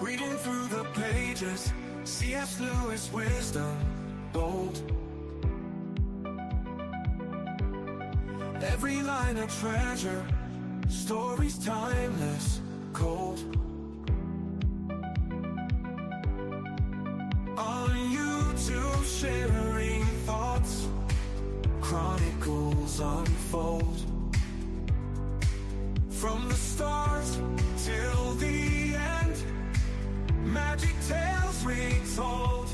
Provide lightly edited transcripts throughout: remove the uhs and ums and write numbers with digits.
Reading through the pages, C.S. Lewis wisdom bold. Every line a treasure, stories timeless, cold. On YouTube, sharing thoughts, chronicles unfold. From the start till the end, magic tales retold.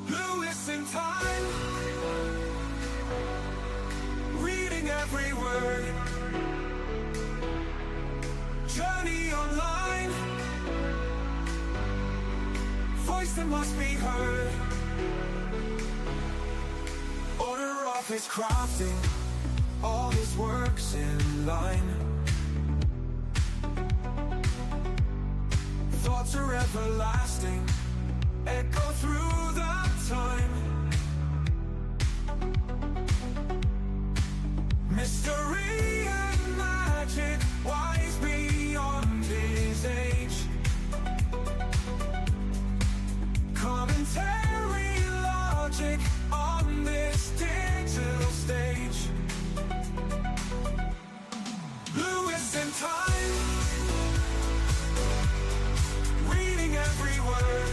Lewis in time, reading every word. Journey online, voice that must be heard. Order of his crafting, all his works in line. Thoughts are everlasting, echo through the time. Mystery and magic, wise beyond his age. Commentary, logic on this digital stage. Lewis in time, reading every word.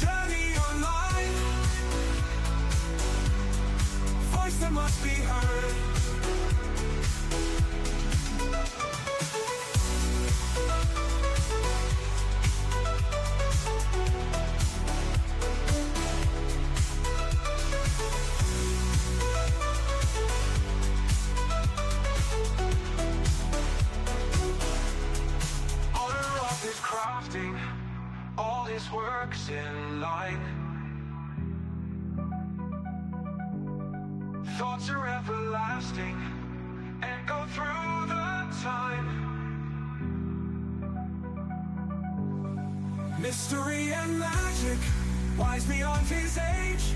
Journey online, voice that must be heard. Crafting all his works in line. Thoughts are everlasting, echo through the time. Mystery and magic, wise beyond his age.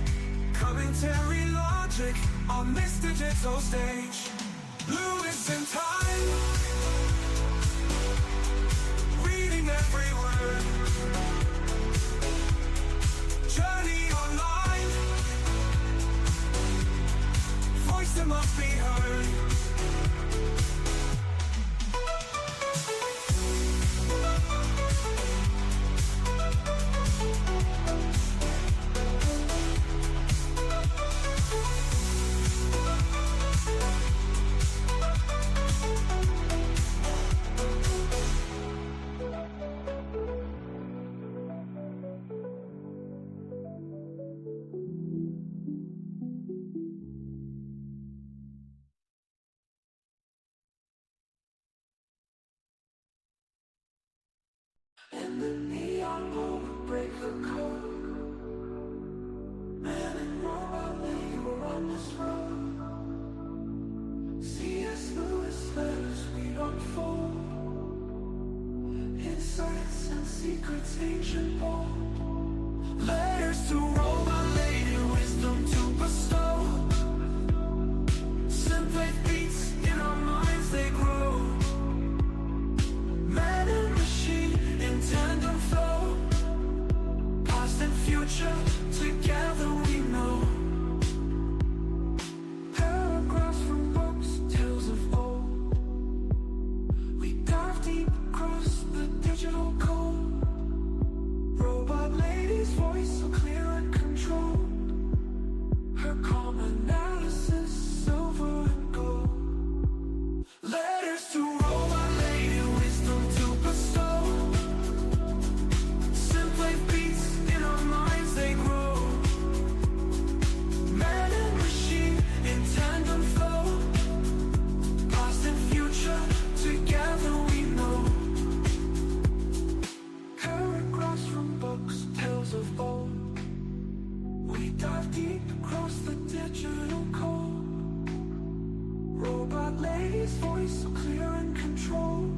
Commentary, logic on this digital stage. Lewis in time, every word. Journey online, voice that must be heard. In the neon moment, break the code. Man and robot, they were on this road. C.S. Lewis letters we unfold. Insights and secrets ancient bold. Letters to robot lady, wisdom to bestow. Simply beats in our minds they grow. Man and machine in tandem flow, past and future together we know. Paragraphs from books, tales of old. We dive deep across the digital code. Robot lady's voice so clear and controlled. Her calm analysis, silver and gold. Letters to robot lady, wisdom to bestow. Simply beats in our minds they grow. Man and machine in tandem flow, past and future together we know. Paragraphs from books, tales of old. We dive deep across the digital code. Robot lady's voice so clear and controlled.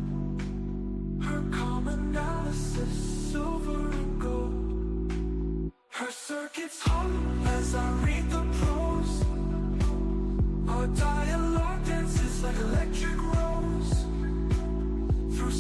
Her calm analysis, silver and gold. Her circuits hum as I read the prose. Our dialogue dances like electric rose. Through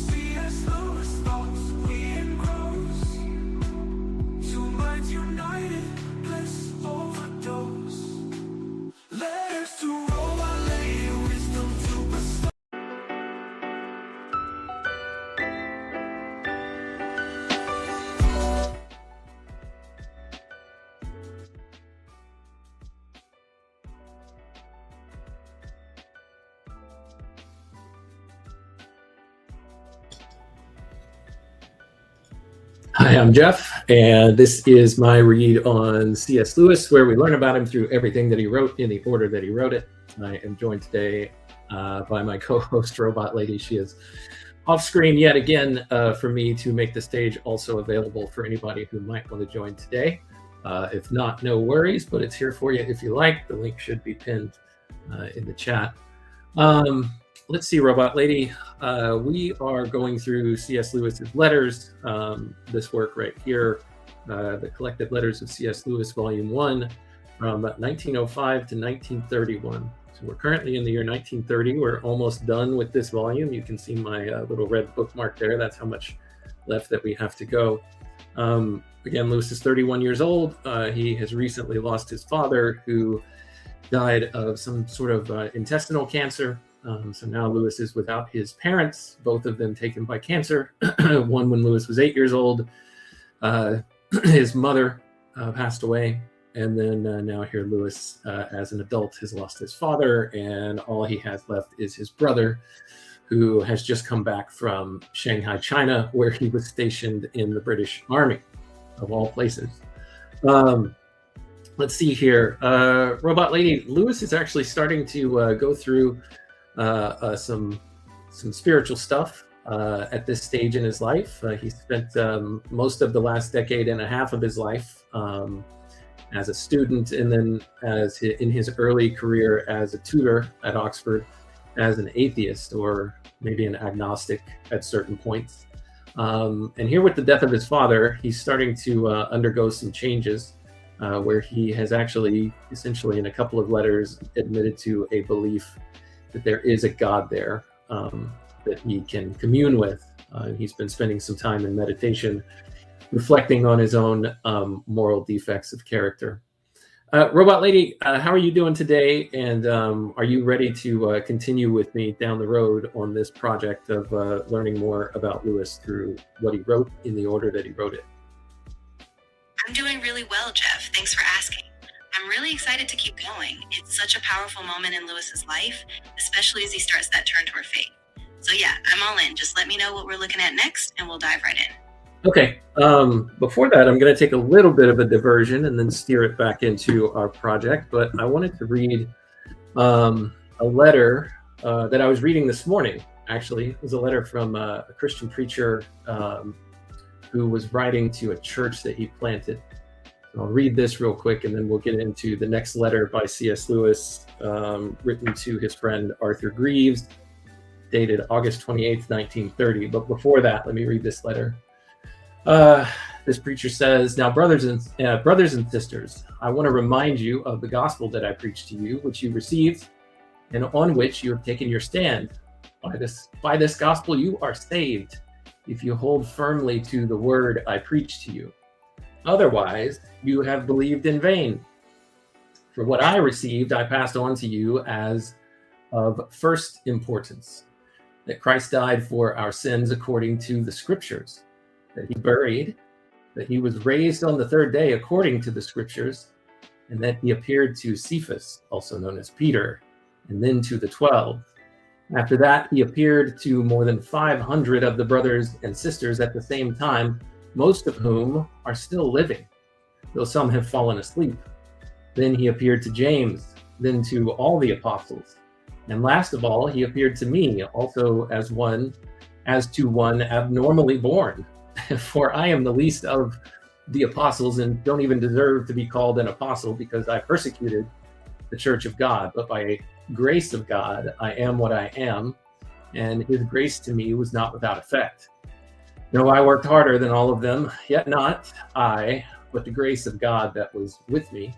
Hi, I'm Jeff, and this is my read on C.S. Lewis, where we learn about him through everything that he wrote in the order that he wrote it. I am joined today by my co-host, Robot Lady. She is off screen yet again for me to make the stage also available for anybody who might want to join today. If not, no worries, but it's here for you if you like. The link should be pinned in the chat. Let's see, Robot Lady. We are going through C.S. Lewis's letters. This work right here, the Collected Letters of C.S. Lewis, Volume 1, from 1905 to 1931. So we're currently in the year 1930. We're almost done with this volume. You can see my little red bookmark there. That's how much left that we have to go. Again, Lewis is 31 years old. He has recently lost his father, who died of some sort of intestinal cancer. So now Lewis is without his parents, both of them taken by cancer. One when Lewis was 8 years old. His mother passed away. And then now here Lewis, as an adult, has lost his father. And all he has left is his brother, who has just come back from Shanghai, China, where he was stationed in the British Army, of all places. Let's see here. Robot Lady, Lewis is actually starting to go through some spiritual stuff at this stage in his life. He spent most of the last decade and a half of his life as a student, and then in his early career as a tutor at Oxford, as an atheist or maybe an agnostic at certain points. And here with the death of his father, he's starting to undergo some changes where he has actually, essentially in a couple of letters, admitted to a belief that there is a God there that he can commune with. He's been spending some time in meditation, reflecting on his own moral defects of character. Robot Lady, how are you doing today? And are you ready to continue with me down the road on this project of learning more about Lewis through what he wrote in the order that he wrote it? I'm doing really well, Jeff. Thanks for asking. I'm really excited to keep going. It's such a powerful moment in Lewis's life, especially as he starts that turn toward faith. So yeah, I'm all in. Just let me know what we're looking at next and we'll dive right in. Okay, before that, I'm going to take a little bit of a diversion and then steer it back into our project, but I wanted to read a letter that I was reading this morning, actually. It was a letter from a Christian preacher who was writing to a church that he planted. I'll read this real quick, and then we'll get into the next letter by C.S. Lewis, written to his friend Arthur Greaves, dated August 28th, 1930. But before that, let me read this letter. This preacher says, "Now, brothers and sisters, I want to remind you of the gospel that I preached to you, which you received, and on which you have taken your stand. By this gospel you are saved, if you hold firmly to the word I preached to you. Otherwise, you have believed in vain. For what I received, I passed on to you as of first importance, that Christ died for our sins according to the scriptures, that he buried, that he was raised on the third day according to the scriptures, and that he appeared to Cephas, also known as Peter, and then to the 12. After that, he appeared to more than 500 of the brothers and sisters at the same time, most of whom are still living, though some have fallen asleep. Then he appeared to James, then to all the apostles. And last of all, he appeared to me, also as to one abnormally born. For I am the least of the apostles and don't even deserve to be called an apostle, because I persecuted the church of God. But by grace of God, I am what I am, and his grace to me was not without effect. No, I worked harder than all of them, yet not I, but the grace of God that was with me.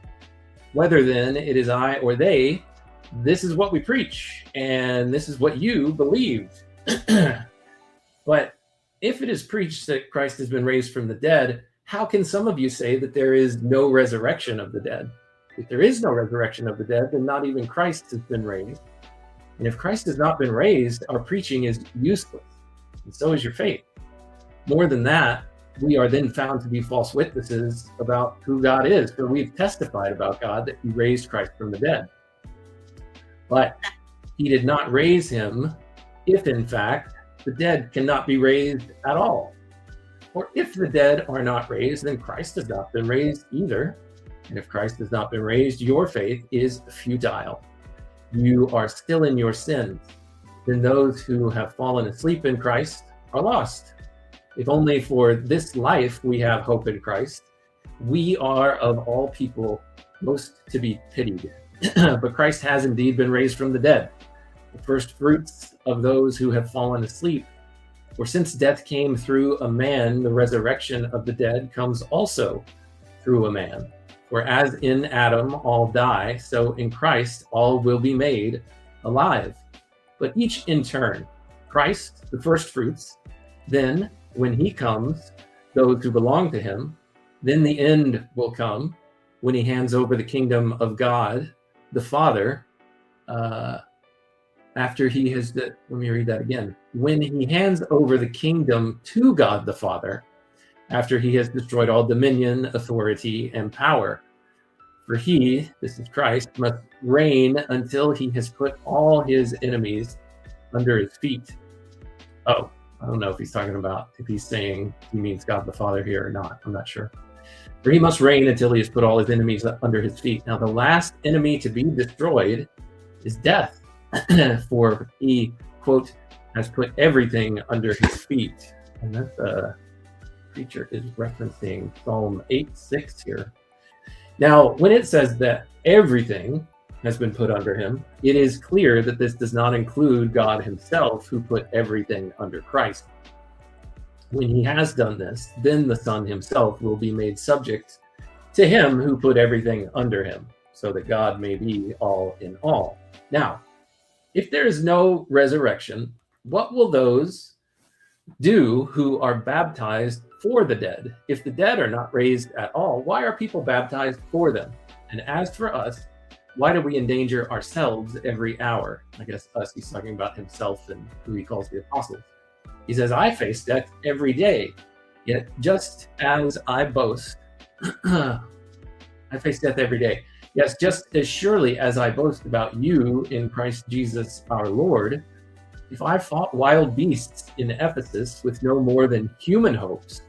Whether then it is I or they, this is what we preach, and this is what you believed. But if it is preached that Christ has been raised from the dead, how can some of you say that there is no resurrection of the dead? If there is no resurrection of the dead, then not even Christ has been raised. And if Christ has not been raised, our preaching is useless, and so is your faith. More than that, we are then found to be false witnesses about who God is, for we've testified about God that he raised Christ from the dead. But he did not raise him if, in fact, the dead cannot be raised at all. For if the dead are not raised, then Christ has not been raised either. And if Christ has not been raised, your faith is futile. You are still in your sins. Then those who have fallen asleep in Christ are lost. If only for this life we have hope in Christ, we are of all people most to be pitied. But Christ has indeed been raised from the dead, the first fruits of those who have fallen asleep. For since death came through a man, the resurrection of the dead comes also through a man. For as in Adam all die, so in Christ all will be made alive. But each in turn, Christ, the first fruits, then when he comes, those who belong to him, then the end will come when he hands over the kingdom of God, the Father, after he has, let me read that again. When he hands over the kingdom to God the Father, after he has destroyed all dominion, authority, and power. For he, this is Christ, must reign until he has put all his enemies under his feet. Oh, I don't know if he's talking about, if he's saying he means God the Father here or not. I'm not sure. For he must reign until he has put all his enemies under his feet. Now the last enemy to be destroyed is death. For he, quote, has put everything under his feet. And that preacher is referencing Psalm 8:6 here. Now, when it says that everything has been put under him, it is clear that this does not include God himself, who put everything under Christ. When he has done this, then the Son himself will be made subject to him who put everything under him, so that God may be all in all. Now, if there is no resurrection, what will those do who are baptized for the dead? If the dead are not raised at all, why are people baptized for them? And as for us, why do we endanger ourselves every hour? I guess us, he's talking about himself and who he calls the apostles. He says, I face death every day, yet just as I boast, I face death every day. Yes, just as surely as I boast about you in Christ Jesus our Lord, if I fought wild beasts in Ephesus with no more than human hopes,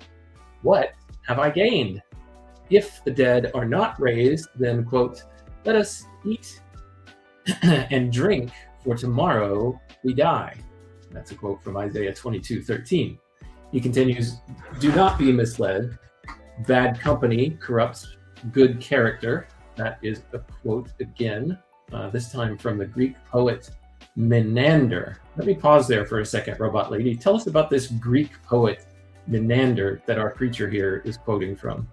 what have I gained? If the dead are not raised, then, quote, let us eat and drink, for tomorrow we die. That's a quote from Isaiah 22:13. He continues, do not be misled. Bad company corrupts good character. That is a quote again, this time from the Greek poet Menander. Let me pause there for a second, Robot Lady. Tell us about this Greek poet Menander that our preacher here is quoting from.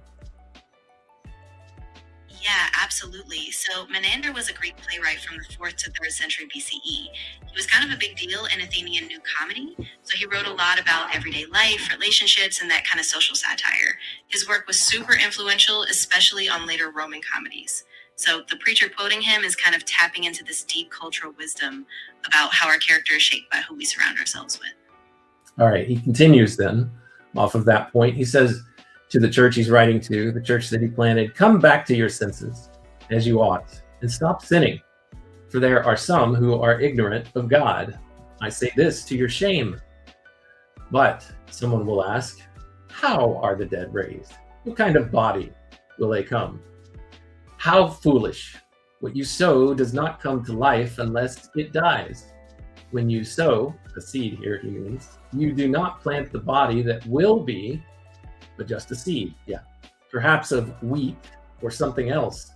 Yeah, absolutely. So Menander was a Greek playwright from the 4th to 3rd century BCE. He was kind of a big deal in Athenian New Comedy. So he wrote a lot about everyday life, relationships, and that kind of social satire. His work was super influential, especially on later Roman comedies. So the preacher quoting him is kind of tapping into this deep cultural wisdom about how our character is shaped by who we surround ourselves with. All right, he continues then off of that point. He says to the church he's writing to, the church that he planted, come back to your senses as you ought and stop sinning. For there are some who are ignorant of God. I say this to your shame. But someone will ask, how are the dead raised? What kind of body will they come? How foolish! What you sow does not come to life unless it dies. When you sow, a seed here he means, you do not plant the body that will be, but just a seed, perhaps of wheat or something else.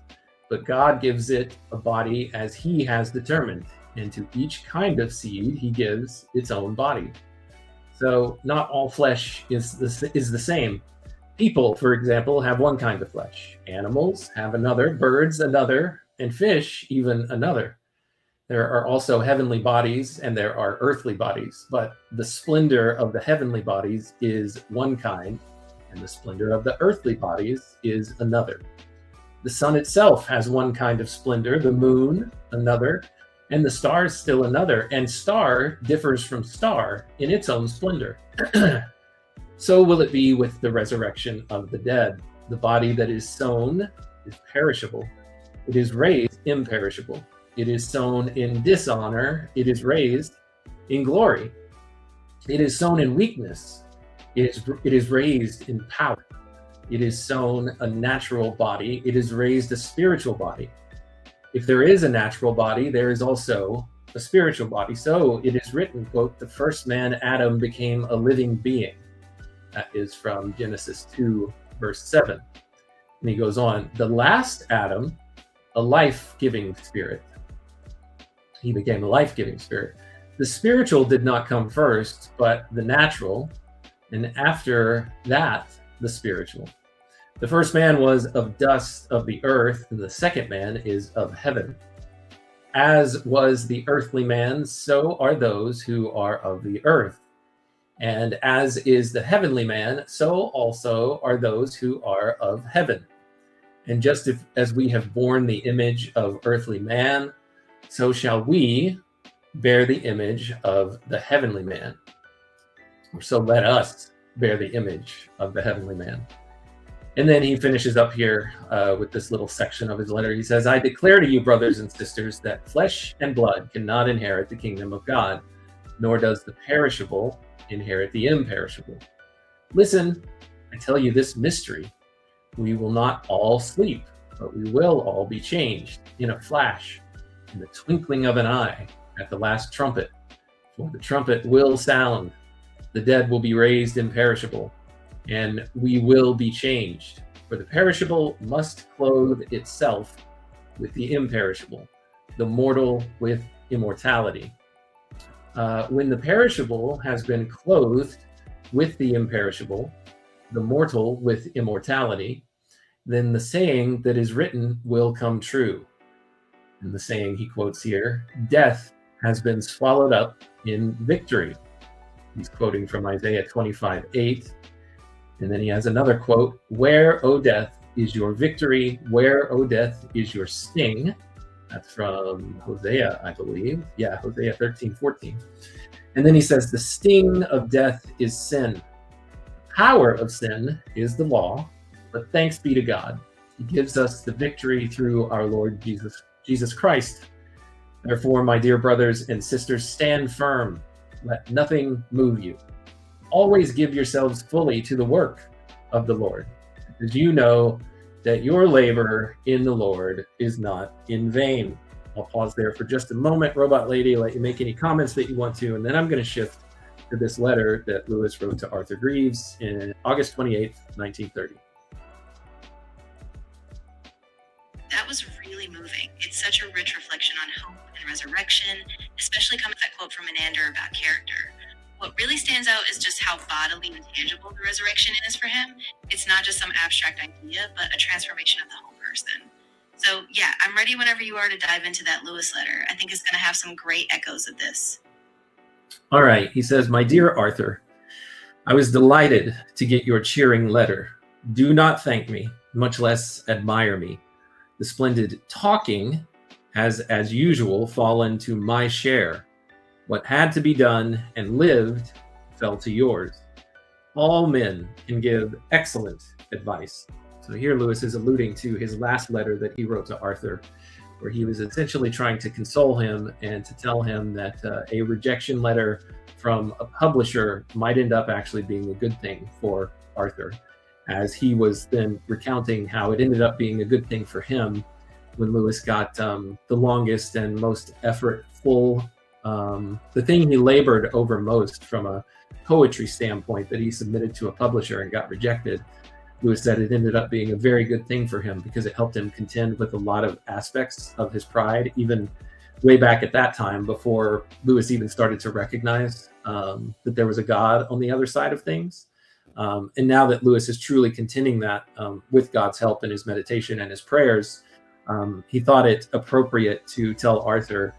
But God gives it a body as he has determined, and to each kind of seed he gives its own body. So not all flesh is the same. People, for example, have one kind of flesh. Animals have another, birds another, and fish even another. There are also heavenly bodies and there are earthly bodies, but the splendor of the heavenly bodies is one kind, and the splendor of the earthly bodies is another. The sun itself has one kind of splendor, the moon another, and the stars still another, and star differs from star in its own splendor. So will it be with the resurrection of the dead. The body that is sown is perishable. It is raised imperishable. It is sown in dishonor. It is raised in glory. It is sown in weakness. It is raised in power. It is sown a natural body. It is raised a spiritual body. If there is a natural body, there is also a spiritual body. So it is written, quote, the first man, Adam, became a living being. That is from Genesis 2, verse 7. And he goes on, the last Adam, a life-giving spirit. He became a life-giving spirit. The spiritual did not come first, but the natural, and after that, the spiritual. The first man was of dust of the earth, and the second man is of heaven. As was the earthly man, so are those who are of the earth. And as is the heavenly man, so also are those who are of heaven. And just as we have borne the image of earthly man, so shall we bear the image of the heavenly man. Or so let us bear the image of the heavenly man. And then he finishes up here with this little section of his letter. He says, I declare to you, brothers and sisters, that flesh and blood cannot inherit the kingdom of God, nor does the perishable inherit the imperishable. Listen, I tell you this mystery. We will not all sleep, but we will all be changed in a flash, in the twinkling of an eye, at the last trumpet. For the trumpet will sound, the dead will be raised imperishable, and we will be changed. For the perishable must clothe itself with the imperishable, the mortal with immortality. When the perishable has been clothed with the imperishable, the mortal with immortality, then the saying that is written will come true. And the saying he quotes here, death has been swallowed up in victory. He's quoting from Isaiah 25:8. And then he has another quote, where, O death, is your victory? Where, O death, is your sting? That's from Hosea, I believe. Yeah, Hosea 13:14. And then he says, the sting of death is sin. The power of sin is the law, but thanks be to God. He gives us the victory through our Lord Jesus Christ. Therefore, my dear brothers and sisters, stand firm. Let nothing move you. Always give yourselves fully to the work of the Lord, because you know that your labor in the Lord is not in vain. I'll pause there for just a moment, Robot Lady, let you make any comments that you want to, and then I'm going to shift to this letter that Lewis wrote to Arthur Greaves in August 28th, 1930. That was really moving. It's such a rich reflection on hope and resurrection, especially coming with that quote from Menander about character. What really stands out is just how bodily and tangible the resurrection is for him. It's not just some abstract idea, but a transformation of the whole person. So yeah, I'm ready whenever you are to dive into that Lewis letter. I think it's going to have some great echoes of this. All right, he says, my dear Arthur, I was delighted to get your cheering letter. Do not thank me, much less admire me. The splendid talking has, as usual, fallen to my share. What had to be done and lived fell to yours. All men can give excellent advice. So here Lewis is alluding to his last letter that he wrote to Arthur, where he was essentially trying to console him and to tell him that a rejection letter from a publisher might end up actually being a good thing for Arthur, as he was then recounting how it ended up being a good thing for him when Lewis got the longest and most effortful, the thing he labored over most from a poetry standpoint that he submitted to a publisher and got rejected. Lewis said it ended up being a very good thing for him because it helped him contend with a lot of aspects of his pride, even way back at that time before Lewis even started to recognize that there was a God on the other side of things. And now that Lewis is truly contending that with God's help in his meditation and his prayers, he thought it appropriate to tell Arthur,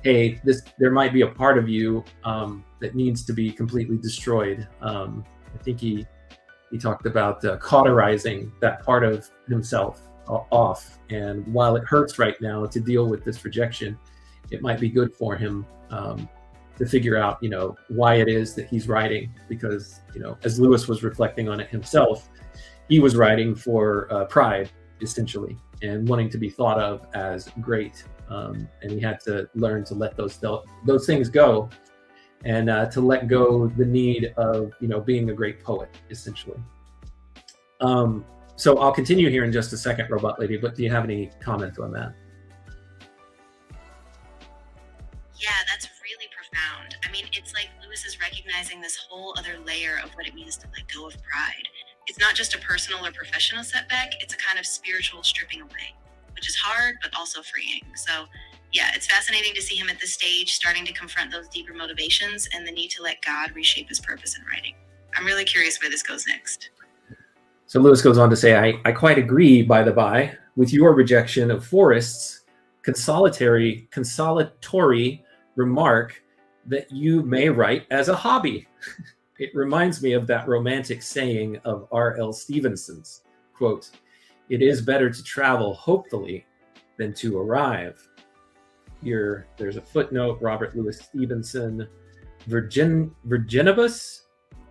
hey, there might be a part of you that needs to be completely destroyed. I think he talked about cauterizing that part of himself off. And while it hurts right now to deal with this rejection, it might be good for him to figure out, why it is that he's writing. Because, as Lewis was reflecting on it himself, he was writing for pride, essentially, and wanting to be thought of as great. And he had to learn to let those things go and to let go the need of, being a great poet, essentially. So I'll continue here in just a second, Robot Lady, but do you have any comments on that? Yeah, that's really profound. I mean, it's like Lewis is recognizing this whole other layer of what it means to let go of pride. It's not just a personal or professional setback, it's a kind of spiritual stripping away, which is hard, but also freeing. So yeah, it's fascinating to see him at this stage starting to confront those deeper motivations and the need to let God reshape his purpose in writing. I'm really curious where this goes next. So Lewis goes on to say, I quite agree, by the by, with your rejection of Forrest's consolatory remark that you may write as a hobby. It reminds me of that romantic saying of R.L. Stevenson's, quote, "It is better to travel hopefully than to arrive." Here, there's a footnote, Robert Louis Stevenson, Virginibus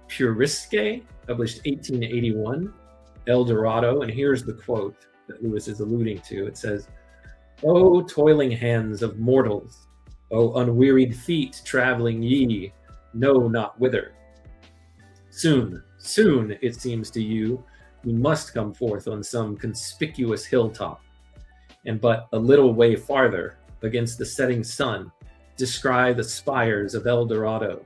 Puerisque, published 1881, El Dorado, and here's the quote that Lewis is alluding to. It says, "O toiling hands of mortals, O unwearied feet traveling ye, know not whither. Soon, soon, it seems to you, we must come forth on some conspicuous hilltop, and but a little way farther, against the setting sun, descry the spires of El Dorado.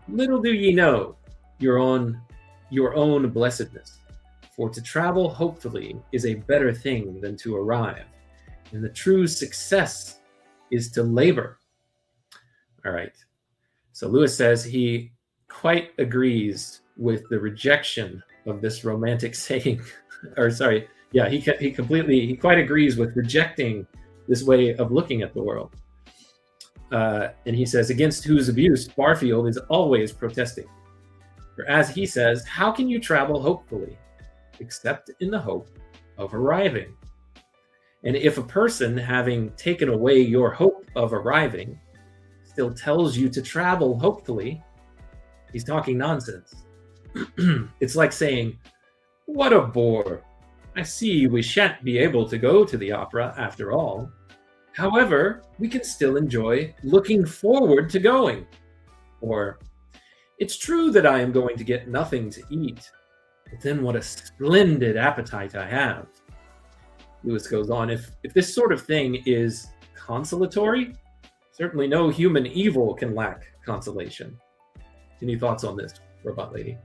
Little do ye know your own blessedness, for to travel hopefully is a better thing than to arrive, and the true success is to labor." All right. So Lewis says he quite agrees with the rejection of this romantic saying, or sorry, yeah, he quite agrees with rejecting this way of looking at the world. And he says, against whose abuse Barfield is always protesting. For as he says, how can you travel hopefully, except in the hope of arriving? And if a person, having taken away your hope of arriving, still tells you to travel hopefully, he's talking nonsense. It's like saying, what a bore. I see we shan't be able to go to the opera after all. However, we can still enjoy looking forward to going. Or, it's true that I am going to get nothing to eat, but then what a splendid appetite I have. Lewis goes on, if this sort of thing is consolatory, certainly no human evil can lack consolation. Any thoughts on this, Robot Lady?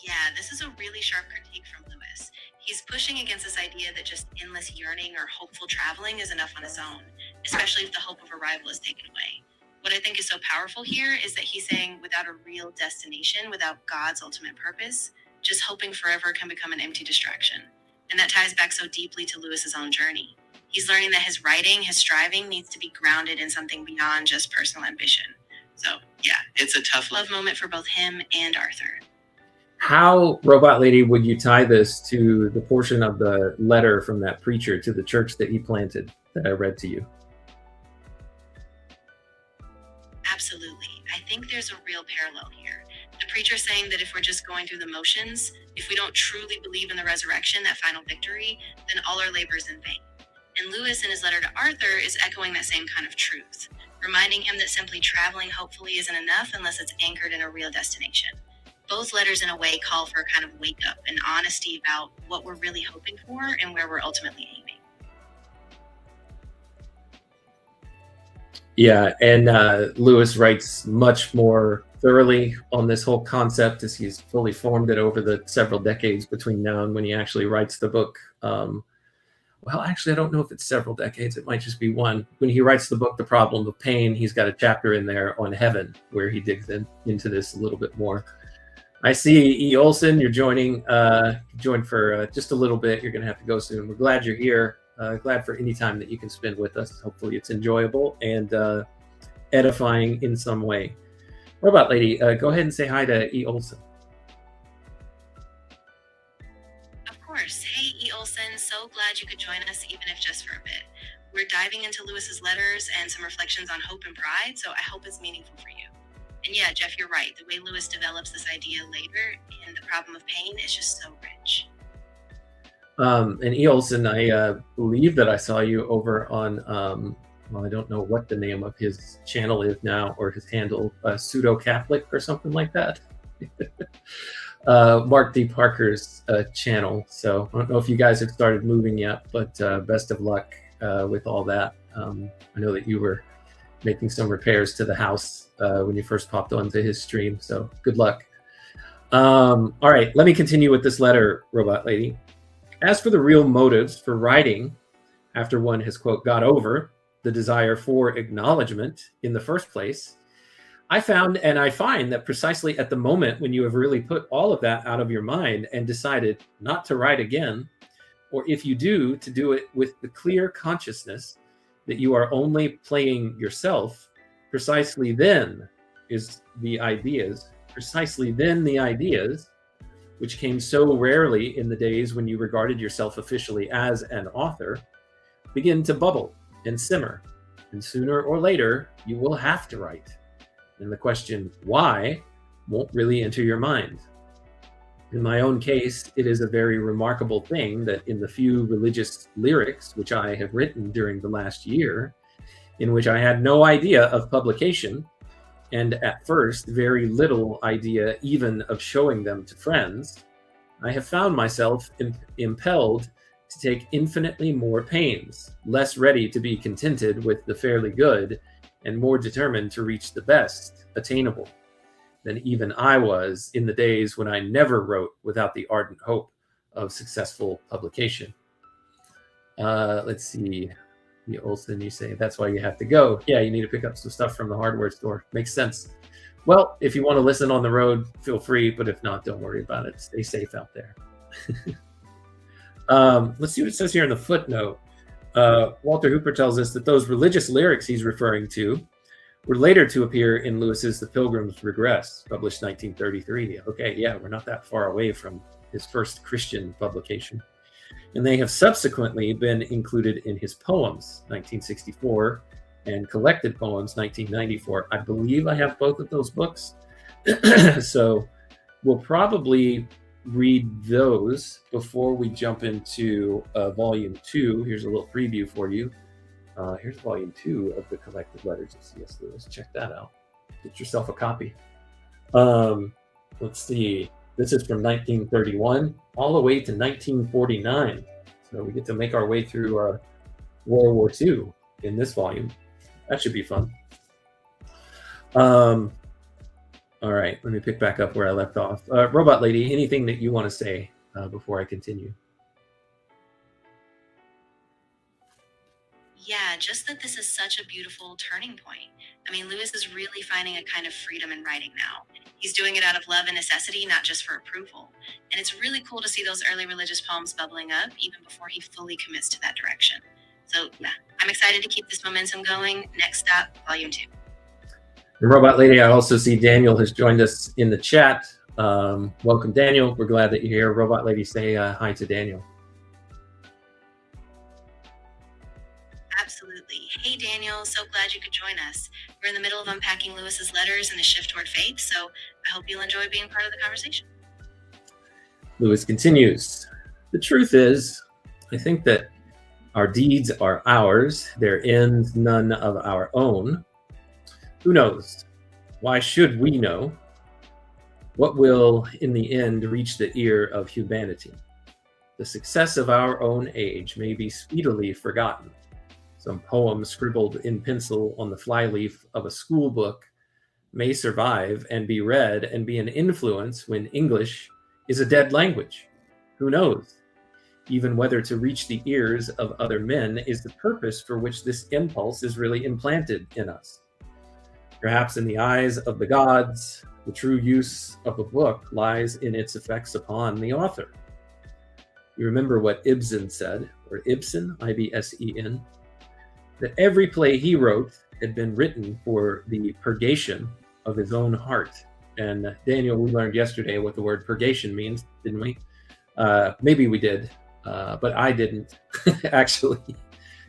Yeah, this is a really sharp critique from Lewis. He's pushing against this idea that just endless yearning or hopeful traveling is enough on its own, especially if the hope of arrival is taken away. What I think is so powerful here is that he's saying without a real destination, without God's ultimate purpose, just hoping forever can become an empty distraction. And that ties back so deeply to Lewis's own journey. He's learning that his writing, his striving needs to be grounded in something beyond just personal ambition. So yeah, it's a tough love moment for both him and Arthur. How, Robot Lady, would you tie this to the portion of the letter from that preacher to the church that he planted that I read to you? Absolutely. I think there's a real parallel here. The preacher saying that if we're just going through the motions, if we don't truly believe in the resurrection, that final victory, then all our labor is in vain. And Lewis, in his letter to Arthur, is echoing that same kind of truth, reminding him that simply traveling hopefully isn't enough unless it's anchored in a real destination. Both letters, in a way, call for a kind of wake up and honesty about what we're really hoping for and where we're ultimately aiming. Yeah, and Lewis writes much more thoroughly on this whole concept as he's fully formed it over the several decades between now and when he actually writes the book. Well, actually, I don't know if it's several decades. It might just be one. When he writes the book, The Problem of Pain, he's got a chapter in there on heaven where he digs into this a little bit more. I see E. Olson, you're joined for just a little bit. You're going to have to go soon. We're glad you're here. Glad for any time that you can spend with us. Hopefully it's enjoyable and edifying in some way. Robot Lady, go ahead and say hi to E. Olson. Of course. Hey, E. Olson, so glad you could join us, even if just for a bit. We're diving into Lewis's letters and some reflections on hope and pride, so I hope it's meaningful for you. And yeah, Jeff, you're right. The way Lewis develops this idea later in The Problem of Pain is just so rich. And E. Olson, I believe that I saw you over on well, I don't know what the name of his channel is now, or his handle, pseudo-Catholic or something like that. Mark D. Parker's channel. So I don't know if you guys have started moving yet, but best of luck with all that. I know that you were making some repairs to the house when you first popped onto his stream, so good luck. All right, let me continue with this letter, Robot Lady. As for the real motives for writing, after one has, quote, got over the desire for acknowledgement in the first place, I found and I find that precisely at the moment when you have really put all of that out of your mind and decided not to write again, or if you do, to do it with the clear consciousness that you are only playing yourself, precisely then the ideas, which came so rarely in the days when you regarded yourself officially as an author, begin to bubble and simmer, and sooner or later you will have to write. And the question why won't really enter your mind. In my own case, it is a very remarkable thing that in the few religious lyrics which I have written during the last year, in which I had no idea of publication, and at first very little idea even of showing them to friends, I have found myself impelled to take infinitely more pains, less ready to be contented with the fairly good, and more determined to reach the best attainable than even I was in the days when I never wrote without the ardent hope of successful publication. Let's see. The Olson, you say, that's why you have to go. Yeah, you need to pick up some stuff from the hardware store. Makes sense. Well, if you want to listen on the road, feel free, but if not, don't worry about it. Stay safe out there. Let's see what it says here in the footnote. Walter Hooper tells us that those religious lyrics he's referring to were later to appear in Lewis's The Pilgrim's Regress, published 1933. Okay, yeah, we're not that far away from his first Christian publication. And they have subsequently been included in his poems, 1964, and collected poems, 1994. I believe I have both of those books. So we'll probably read those before we jump into volume 2. Here's a little preview for you. Here's volume 2 of the collected letters of C.S. Lewis. Check that out. Get yourself a copy. Let's see. This is from 1931 all the way to 1949. So we get to make our way through World War II in this volume. That should be fun. All right, let me pick back up where I left off. Robot Lady, anything that you want to say before I continue? Yeah, just that this is such a beautiful turning point. I mean, Lewis is really finding a kind of freedom in writing now. He's doing it out of love and necessity, not just for approval. And it's really cool to see those early religious poems bubbling up even before he fully commits to that direction. So yeah, I'm excited to keep this momentum going. Next stop, volume 2. Robot Lady, I also see Daniel has joined us in the chat. Welcome, Daniel. We're glad that you're here. Robot Lady, say hi to Daniel. Absolutely. Hey, Daniel, so glad you could join us. We're in the middle of unpacking Lewis's letters and his shift toward faith, so I hope you'll enjoy being part of the conversation. Lewis continues. The truth is, I think that our deeds are ours, their ends none of our own. Who knows? Why should we know? What will, in the end, reach the ear of humanity? The success of our own age may be speedily forgotten. Some poem scribbled in pencil on the flyleaf of a school book may survive and be read and be an influence when English is a dead language. Who knows? Even whether to reach the ears of other men is the purpose for which this impulse is really implanted in us. Perhaps in the eyes of the gods, the true use of a book lies in its effects upon the author. You remember what Ibsen said, or Ibsen, I-B-S-E-N, that every play he wrote had been written for the purgation of his own heart. And Daniel, we learned yesterday what the word purgation means, didn't we? Maybe we did, but I didn't, actually,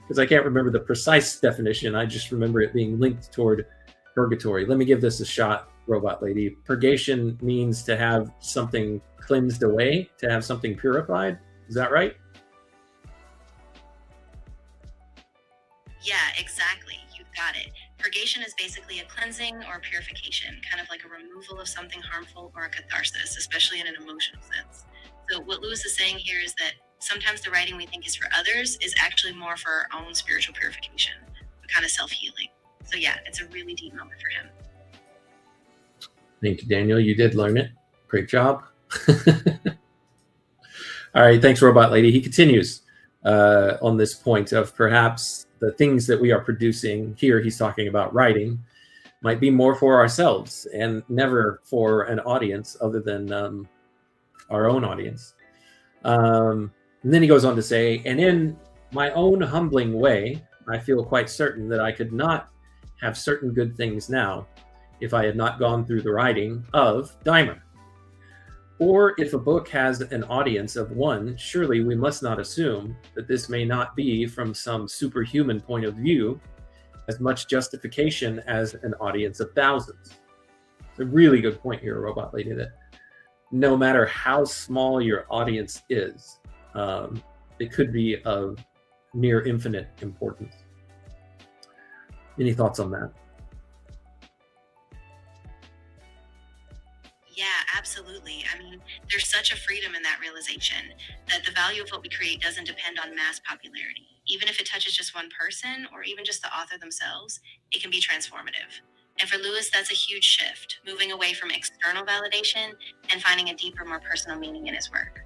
because I can't remember the precise definition. I just remember it being linked toward purgatory. Let me give this a shot, Robot Lady. Purgation means to have something cleansed away, to have something purified. Is that right? Yeah, exactly. got it. Purgation is basically a cleansing or a purification, kind of like a removal of something harmful or a catharsis, especially in an emotional sense. So what Lewis is saying here is that sometimes the writing we think is for others is actually more for our own spiritual purification, a kind of self-healing. So yeah, it's a really deep moment for him. Thank you, Daniel. You did learn it. Great job. All right, thanks, Robot Lady. He continues on this point of perhaps the things that we are producing here, he's talking about writing, might be more for ourselves and never for an audience other than our own audience. And then he goes on to say, and in my own humbling way, I feel quite certain that I could not have certain good things now if I had not gone through the writing of Dymer. Or if a book has an audience of one, surely we must not assume that this may not be from some superhuman point of view as much justification as an audience of thousands. It's a really good point here, Robot Lady, that no matter how small your audience is, it could be of near infinite importance. Any thoughts on that? Yeah, absolutely. I mean, there's such a freedom in that realization that the value of what we create doesn't depend on mass popularity. Even if it touches just one person or even just the author themselves, it can be transformative. And for Lewis, that's a huge shift, moving away from external validation and finding a deeper, more personal meaning in his work.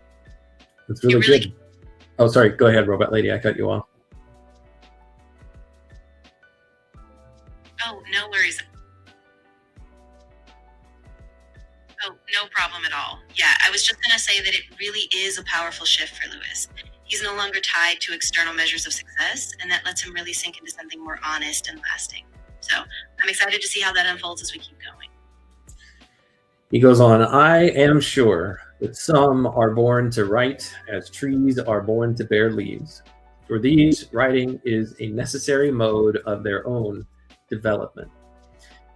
That's really good. Oh, sorry. Go ahead, Robot Lady. I cut you off. Oh, no worries. Oh, no problem at all. Yeah, I was just going to say that it really is a powerful shift for Lewis. He's no longer tied to external measures of success, and that lets him really sink into something more honest and lasting. So I'm excited to see how that unfolds as we keep going. He goes on, I am sure that some are born to write as trees are born to bear leaves. For these, writing is a necessary mode of their own development.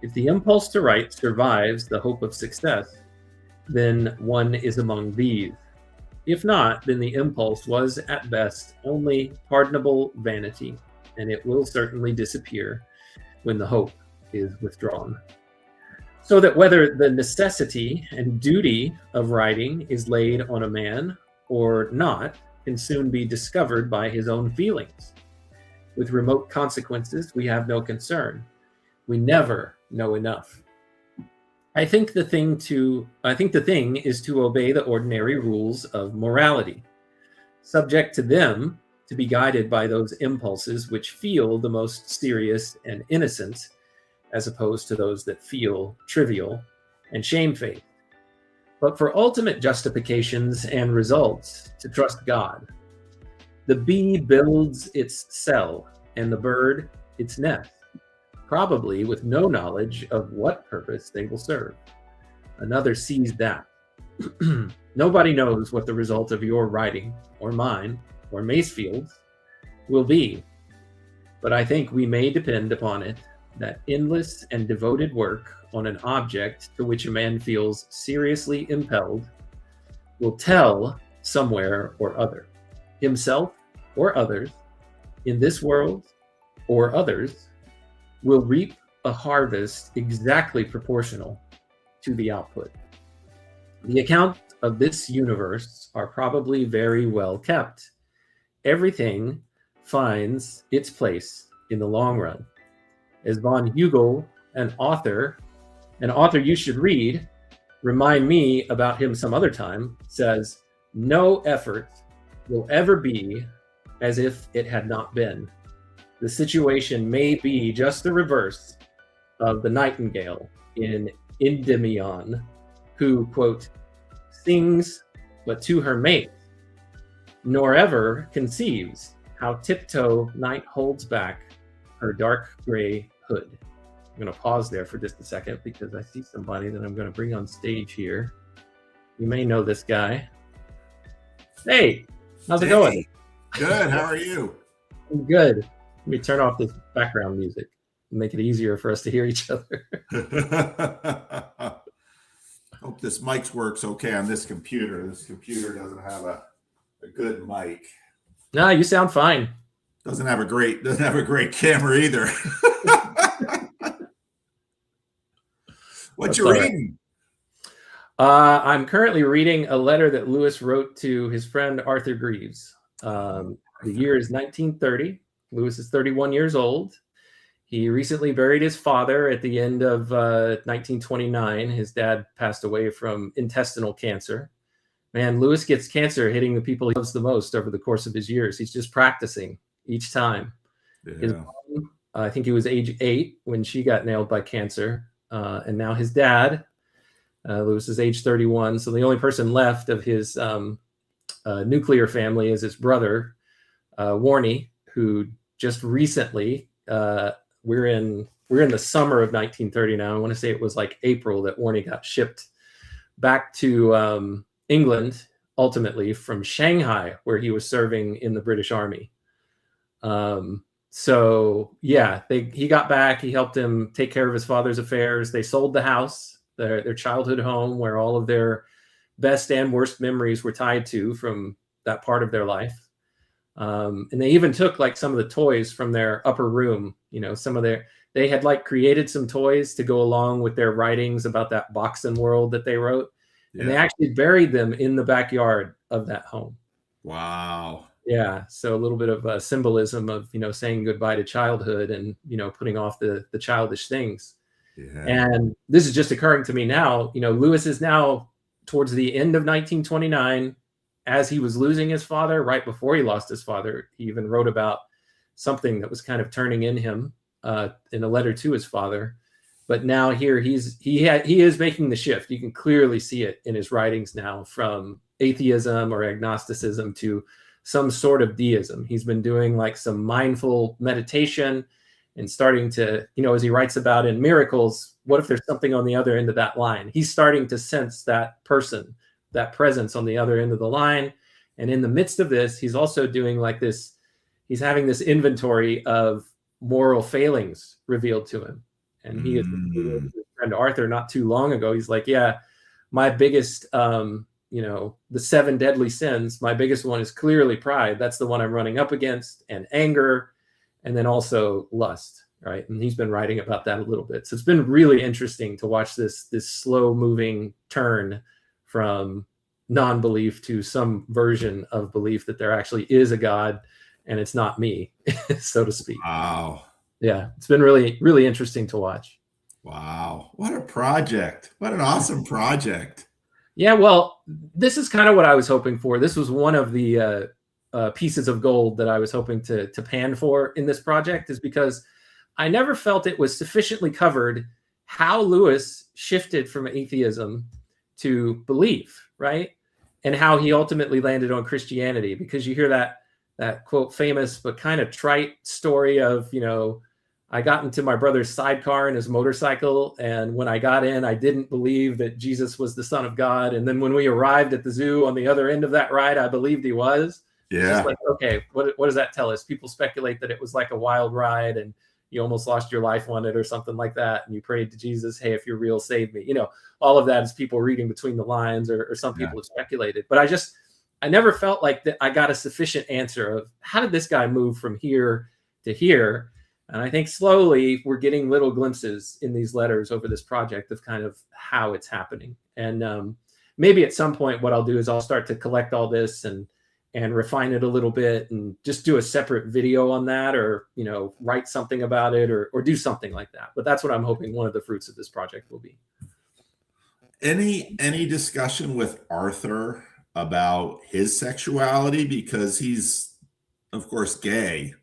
If the impulse to write survives the hope of success, then one is among these. If not, then the impulse was at best only pardonable vanity, and it will certainly disappear when the hope is withdrawn. So that whether the necessity and duty of writing is laid on a man or not can soon be discovered by his own feelings. With remote consequences, we have no concern. We never know enough. I think the thing is to obey the ordinary rules of morality, subject to them to be guided by those impulses which feel the most serious and innocent, as opposed to those that feel trivial and shamefaced. But for ultimate justifications and results, to trust God. The bee builds its cell and the bird its nest, probably with no knowledge of what purpose they will serve. Another sees that. Nobody knows what the result of your writing, or mine, or Macefield's will be. But I think we may depend upon it that endless and devoted work on an object to which a man feels seriously impelled will tell somewhere or other, himself or others, in this world or others, will reap a harvest exactly proportional to the output. The accounts of this universe are probably very well kept. Everything finds its place in the long run. As von Hugel, an author you should read, remind me about him some other time, says, no effort will ever be as if it had not been. The situation may be just the reverse of the nightingale in Endymion, who, quote, sings but to her mate, nor ever conceives how tiptoe night holds back her dark gray hood. I'm going to pause there for just a second because I see somebody that I'm going to bring on stage here. You may know this guy. Hey, how's it going? Good. How are you? I'm good. Let me turn off this background music and make it easier for us to hear each other. Hope this mic works okay on this computer. This computer doesn't have a good mic. No, you sound fine. Doesn't have a great camera either. What That's you all right. reading? I'm currently reading a letter that Lewis wrote to his friend Arthur Greaves. The year is 1930. Lewis is 31 years old. He recently buried his father at the end of 1929. His dad passed away from intestinal cancer. Man, Lewis gets cancer hitting the people he loves the most over the course of his years. He's just practicing each time. Yeah. His mom, I think he was age 8 when she got nailed by cancer. And now his dad, Lewis is age 31. So the only person left of his nuclear family is his brother, Warnie, who just recently, we're in the summer of 1930 now. I want to say it was like April that Warnie got shipped back to England, ultimately from Shanghai, where he was serving in the British Army. So yeah, he got back. He helped him take care of his father's affairs. They sold the house, their childhood home, where all of their best and worst memories were tied to from that part of their life. And they even took like some of the toys from their upper room. They had like created some toys to go along with their writings about that boxing world that they wrote. And they actually buried them in the backyard of that home. Wow. Yeah. So a little bit of symbolism of, saying goodbye to childhood and, putting off the childish things. Yeah. And this is just occurring to me now. Lewis is now towards the end of 1929, as he was losing his father, right before he lost his father. He even wrote about something that was kind of turning in him in a letter to his father. But now here he is making the shift. You can clearly see it in his writings now, from atheism or agnosticism to some sort of deism. He's been doing like some mindful meditation and starting to, as he writes about in Miracles, what if there's something on the other end of that line? He's starting to sense that person, that presence on the other end of the line. And in the midst of this, he's also doing like this, he's having this inventory of moral failings revealed to him. And he is his friend Arthur not too long ago. He's like, yeah, my biggest, the 7 deadly sins, my biggest one is clearly pride. That's the one I'm running up against, and anger, and then also lust, right? And he's been writing about that a little bit. So it's been really interesting to watch this slow moving turn from non-belief to some version of belief that there actually is a God and it's not me, so to speak. Wow. Yeah, it's been really, really interesting to watch. Wow. What a project. What an awesome project. Yeah, well, this is kind of what I was hoping for. This was one of the pieces of gold that I was hoping to pan for in this project, is because I never felt it was sufficiently covered how Lewis shifted from atheism to belief, right? And how he ultimately landed on Christianity, because you hear that quote, famous but kind of trite story of, I got into my brother's sidecar in his motorcycle, and when I got in, I didn't believe that Jesus was the Son of God. And then when we arrived at the zoo on the other end of that ride, I believed he was. Yeah. It's just like, okay, what does that tell us? People speculate that it was like a wild ride and you almost lost your life on it or something like that. And you prayed to Jesus, hey, if you're real, save me. All of that is people reading between the lines, or some people have speculated. But I never felt like that I got a sufficient answer of how did this guy move from here to here. And I think slowly we're getting little glimpses in these letters over this project of kind of how it's happening. And maybe at some point what I'll do is I'll start to collect all this and refine it a little bit and just do a separate video on that, or, write something about it, or do something like that. But that's what I'm hoping one of the fruits of this project will be. Any discussion with Arthur about his sexuality? Because he's, of course, gay.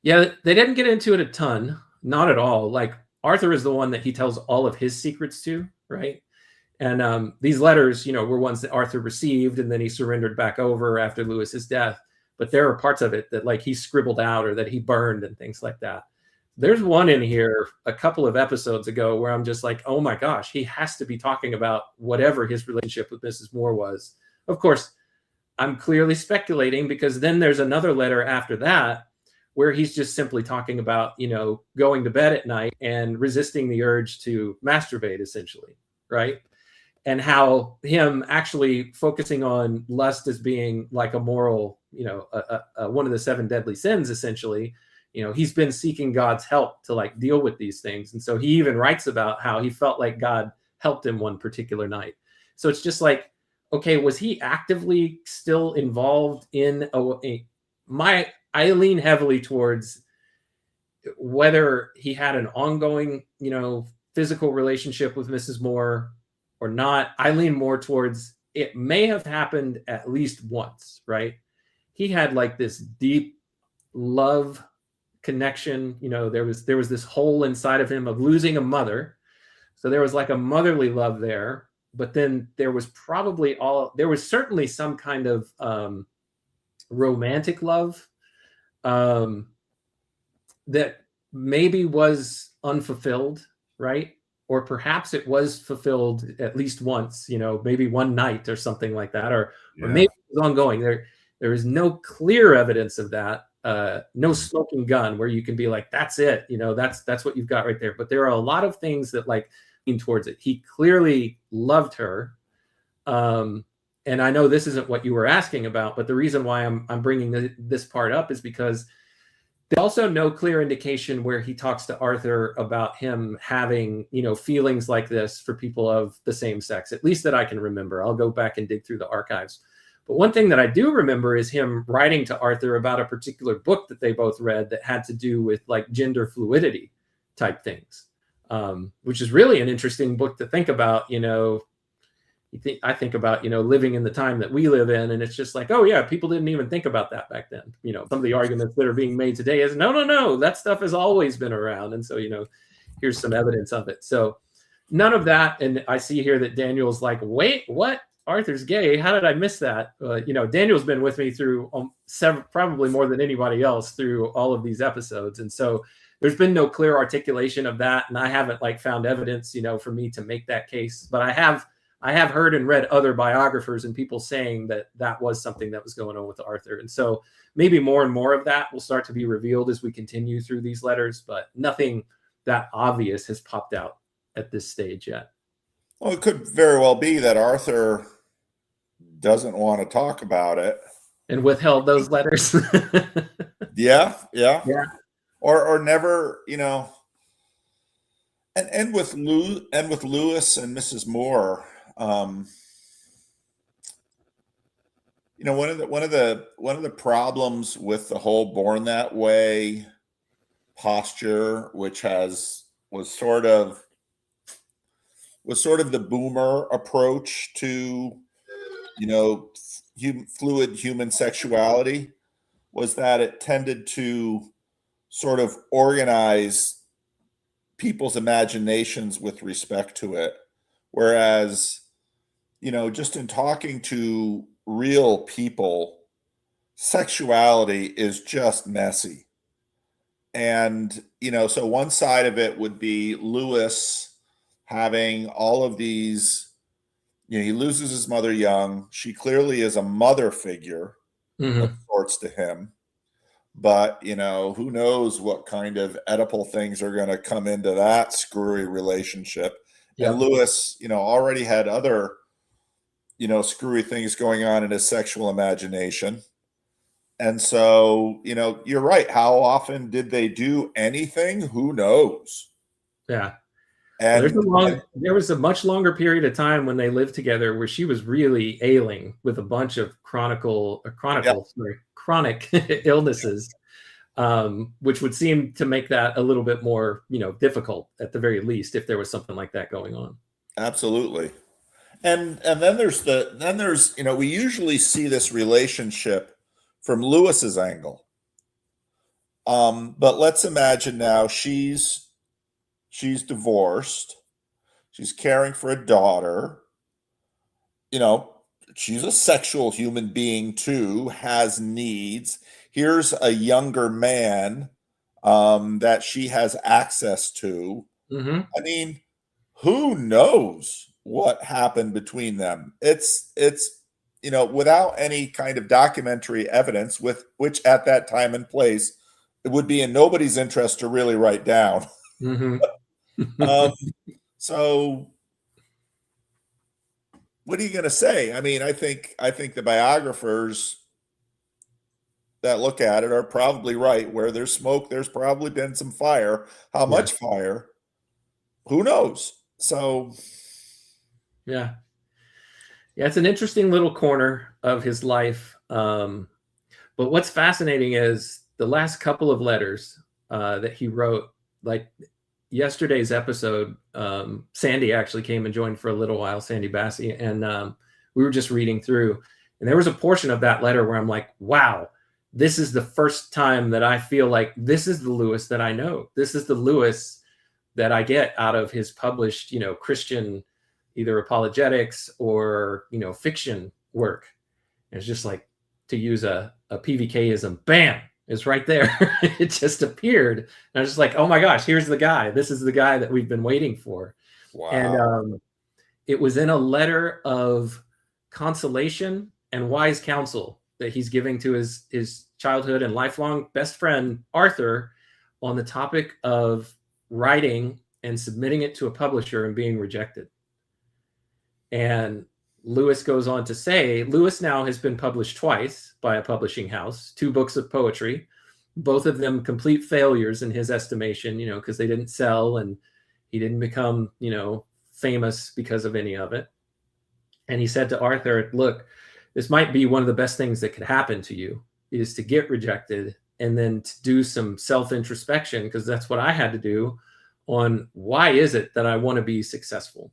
Yeah, they didn't get into it a ton, not at all. Like, Arthur is the one that he tells all of his secrets to, right? And these letters, were ones that Arthur received, and then he surrendered back over after Lewis's death. But there are parts of it that like he scribbled out or that he burned and things like that. There's one in here a couple of episodes ago where I'm just like, oh my gosh, he has to be talking about whatever his relationship with Mrs. Moore was. Of course, I'm clearly speculating, because then there's another letter after that where he's just simply talking about, going to bed at night and resisting the urge to masturbate, essentially, right? And how him actually focusing on lust as being like a moral, one of the 7 deadly sins, essentially, he's been seeking God's help to like deal with these things. And so he even writes about how he felt like God helped him one particular night. So it's just like, okay, was he actively still involved in I lean heavily towards whether he had an ongoing, physical relationship with Mrs. Moore or not. I lean more towards it may have happened at least once, right? He had like this deep love connection. There was this hole inside of him of losing a mother. So there was like a motherly love there, but then there was certainly some kind of romantic love that maybe was unfulfilled, right? Or perhaps it was fulfilled at least once, maybe one night or something like that, or maybe it was ongoing. There is no clear evidence of that. No smoking gun where you can be like, that's it, that's what you've got right there. But there are a lot of things that like lean towards it. He clearly loved her. And I know this isn't what you were asking about, but the reason why I'm bringing this part up is because there's also no clear indication where he talks to Arthur about him having, feelings like this for people of the same sex, at least that I can remember. I'll go back and dig through the archives. But one thing that I do remember is him writing to Arthur about a particular book that they both read that had to do with like gender fluidity type things, which is really an interesting book to think about. I think about, living in the time that we live in, and it's just like, oh yeah, people didn't even think about that back then. Some of the arguments that are being made today is no, that stuff has always been around. And so, here's some evidence of it. So none of that. And I see here that Daniel's like, wait, what? Arthur's gay? How did I miss that? Daniel's been with me through probably more than anybody else through all of these episodes. And so there's been no clear articulation of that. And I haven't like found evidence, for me to make that case, but I have heard and read other biographers and people saying that was something that was going on with Arthur. And so maybe more and more of that will start to be revealed as we continue through these letters, but nothing that obvious has popped out at this stage yet. Well, it could very well be that Arthur doesn't want to talk about it and withheld those letters. Yeah. Or never, and with Lewis and Mrs. Moore, one of the problems with the whole Born That Way posture, which was sort of the boomer approach to fluid human sexuality, was that it tended to sort of organize people's imaginations with respect to it. Whereas, just in talking to real people, sexuality is just messy. And, so one side of it would be Lewis having all of these, he loses his mother young. She clearly is a mother figure of sorts to him. But, who knows what kind of Oedipal things are going to come into that screwy relationship. Yeah. And Lewis, already had other, screwy things going on in his sexual imagination. And so, you're right. How often did they do anything? Who knows? Yeah. And there was a much longer period of time when they lived together where she was really ailing with a bunch of chronic illnesses, which would seem to make that a little bit more, difficult at the very least, if there was something like that going on. Absolutely. And then there's we usually see this relationship from Lewis's angle. But let's imagine now she's divorced. She's caring for a daughter. She's a sexual human being too, has needs. Here's a younger man that she has access to. Mm-hmm. I mean, who knows what happened between them? It's without any kind of documentary evidence, which at that time and place, it would be in nobody's interest to really write down. Mm-hmm. So what are you going to say? I mean, I think the biographers, that look at it are probably right. Where there's smoke, there's probably been some fire. How much fire? Who knows? So, yeah, it's an interesting little corner of his life. But what's fascinating is the last couple of letters that he wrote, like yesterday's episode, Sandy actually came and joined for a little while, Sandy Bassi, and we were just reading through. And there was a portion of that letter where I'm like, wow, this is the first time that I feel like this is the Lewis that I know. This is the Lewis that I get out of his published, Christian, either apologetics or, fiction work. And it's just like, to use a PVKism, bam, it's right there. It just appeared. And I was just like, oh my gosh, here's the guy. This is the guy that we've been waiting for. wow. And it was in a letter of consolation and wise counsel that he's giving to his childhood and lifelong best friend, Arthur, on the topic of writing and submitting it to a publisher and being rejected. And Lewis goes on to say, Lewis now has been published twice by a publishing house, 2 books of poetry, both of them complete failures in his estimation, because they didn't sell and he didn't become, famous because of any of it. And he said to Arthur, look, this might be one of the best things that could happen to you, is to get rejected and then to do some self-introspection, because that's what I had to do on why is it that I want to be successful?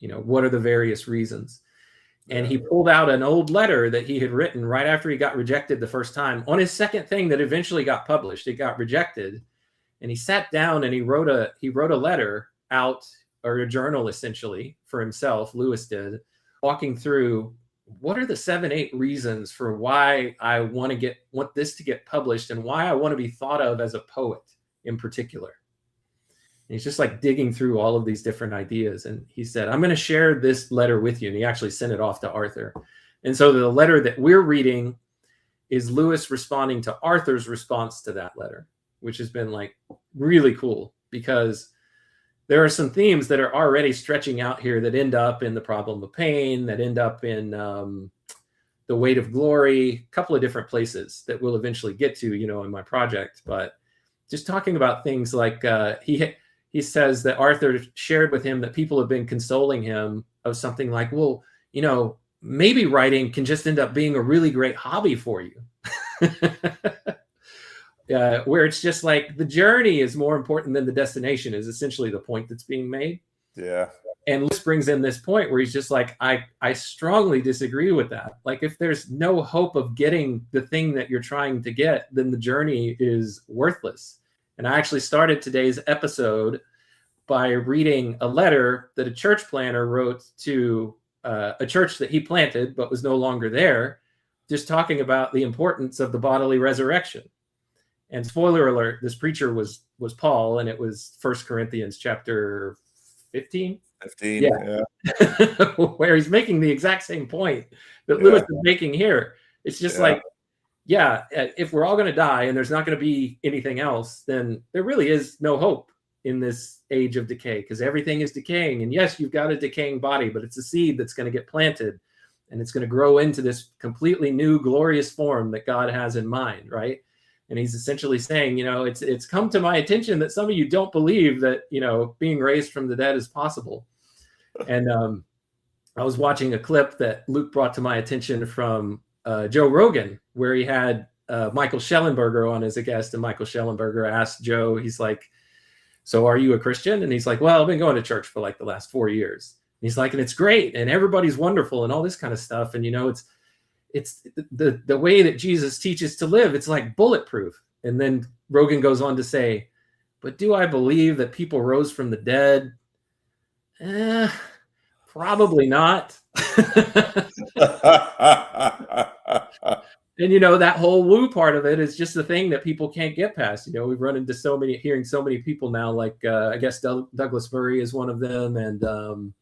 What are the various reasons? And he pulled out an old letter that he had written right after he got rejected the first time on his second thing that eventually got published. It got rejected. And he sat down and he wrote a letter out, or a journal essentially for himself, Lewis did, walking through what are the 7-8 reasons for why I want this to get published and why I want to be thought of as a poet in particular. And he's just like digging through all of these different ideas. And he said, I'm going to share this letter with you. And he actually sent it off to Arthur. And so the letter that we're reading is Lewis responding to Arthur's response to that letter, which has been like really cool, because there are some themes that are already stretching out here that end up in the problem of pain, that end up in the weight of glory, a couple of different places that we'll eventually get to, in my project. But just talking about things like he says that Arthur shared with him that people have been consoling him of something like, well, maybe writing can just end up being a really great hobby for you. Where it's just like the journey is more important than the destination is essentially the point that's being made. Yeah. And Lewis brings in this point where he's just like, I strongly disagree with that. Like, if there's no hope of getting the thing that you're trying to get, then the journey is worthless. And I actually started today's episode by reading a letter that a church planter wrote to a church that he planted but was no longer there, just talking about the importance of the bodily resurrection. And spoiler alert, this preacher was Paul, and it was 1 Corinthians chapter 15. 15, yeah. Where he's making the exact same point that Lewis is making here. It's just like, if we're all going to die and there's not going to be anything else, then there really is no hope in this age of decay, because everything is decaying. And yes, you've got a decaying body, but it's a seed that's going to get planted and it's going to grow into this completely new, glorious form that God has in mind, right? And he's essentially saying, it's come to my attention that some of you don't believe that, being raised from the dead is possible. And I was watching a clip that Luke brought to my attention from Joe Rogan, where he had Michael Schellenberger on as a guest. And Michael Schellenberger asked Joe, he's like, so are you a Christian? And he's like, well, I've been going to church for like the last 4 years. And he's like, and it's great. And everybody's wonderful and all this kind of stuff. And, it's the way that Jesus teaches to live. It's like bulletproof. And then Rogan goes on to say, but do I believe that people rose from the dead? Probably not. And, that whole woo part of it is just the thing that people can't get past. We've run into hearing so many people now, like I guess Douglas Murray is one of them. And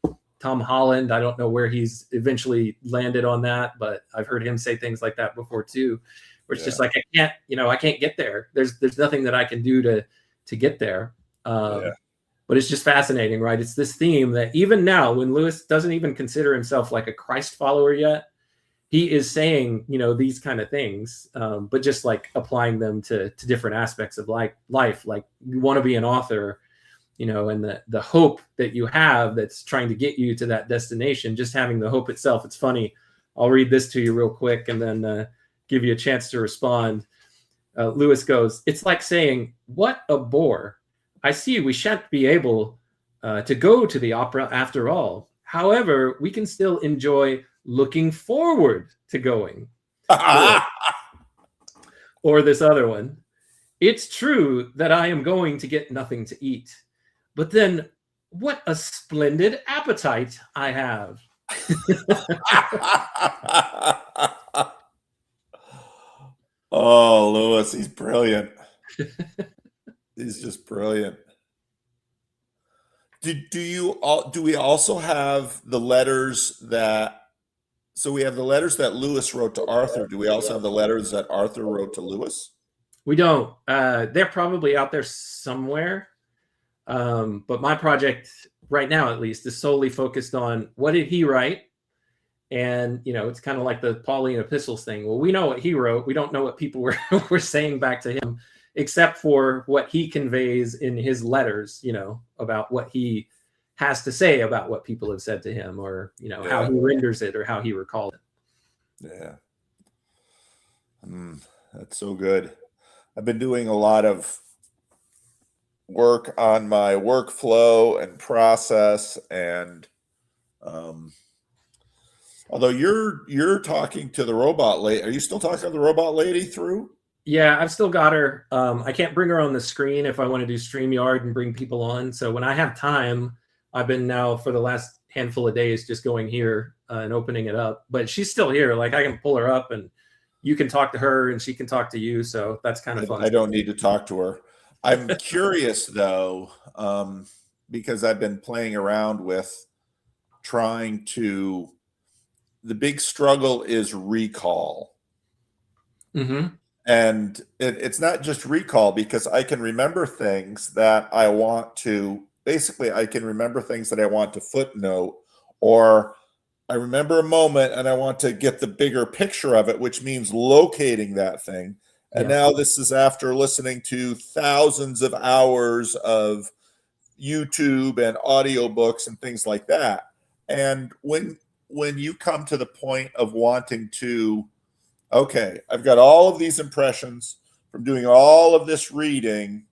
Tom Holland, I don't know where he's eventually landed on that, but I've heard him say things like that before too, where it's just like, I can't get there. There's nothing that I can do to get there. But it's just fascinating, right? It's this theme that even now, when Lewis doesn't even consider himself like a Christ follower yet, he is saying, you know, these kind of things, but just like applying them to different aspects of life. Like you want to be an author, you know, and the hope that you have that's trying to get you to that destination, just having the hope itself. It's funny. I'll read this to you real quick and then give you a chance to respond. Lewis goes, "It's like saying, what a bore. I see we shan't be able to go to the opera after all. However, we can still enjoy looking forward to going." Or this other one, "It's true that I am going to get nothing to eat, but then what a splendid appetite I have." Oh, Lewis, he's brilliant. He's just brilliant. Do we also have the letters that, so we have the letters that Lewis wrote to Arthur. Do we also have the letters that Arthur wrote to Lewis? We don't. They're probably out there somewhere. But my project right now, at least, is solely focused on what did he write? And, you know, it's kind of like the Pauline epistles thing. Well, we know what he wrote. We don't know what people were saying back to him, except for what he conveys in his letters, you know, about what he has to say about what people have said to him, or, you know, how he renders it or how he recalled it. Yeah. That's so good. I've been doing a lot of work on my workflow and process, and although you're talking to the robot lady, are you still talking to the robot lady through? Yeah, I've still got her. I can't bring her on the screen if I want to do StreamYard and bring people on. So when I have time, I've been now for the last handful of days just going here and opening it up. But she's still here. Like I can pull her up and you can talk to her and she can talk to you. So that's kind of fun. I don't need to talk to her. I'm curious though, because I've been playing around with trying to, the big struggle is recall. Mm-hmm. And it's not just recall, because I can remember things that I want to, basically I can remember things that I want to footnote, or I remember a moment and I want to get the bigger picture of it, which means locating that thing. And now this is after listening to thousands of hours of YouTube and audiobooks and things like that. And when you come to the point of wanting to, okay, I've got all of these impressions from doing all of this reading.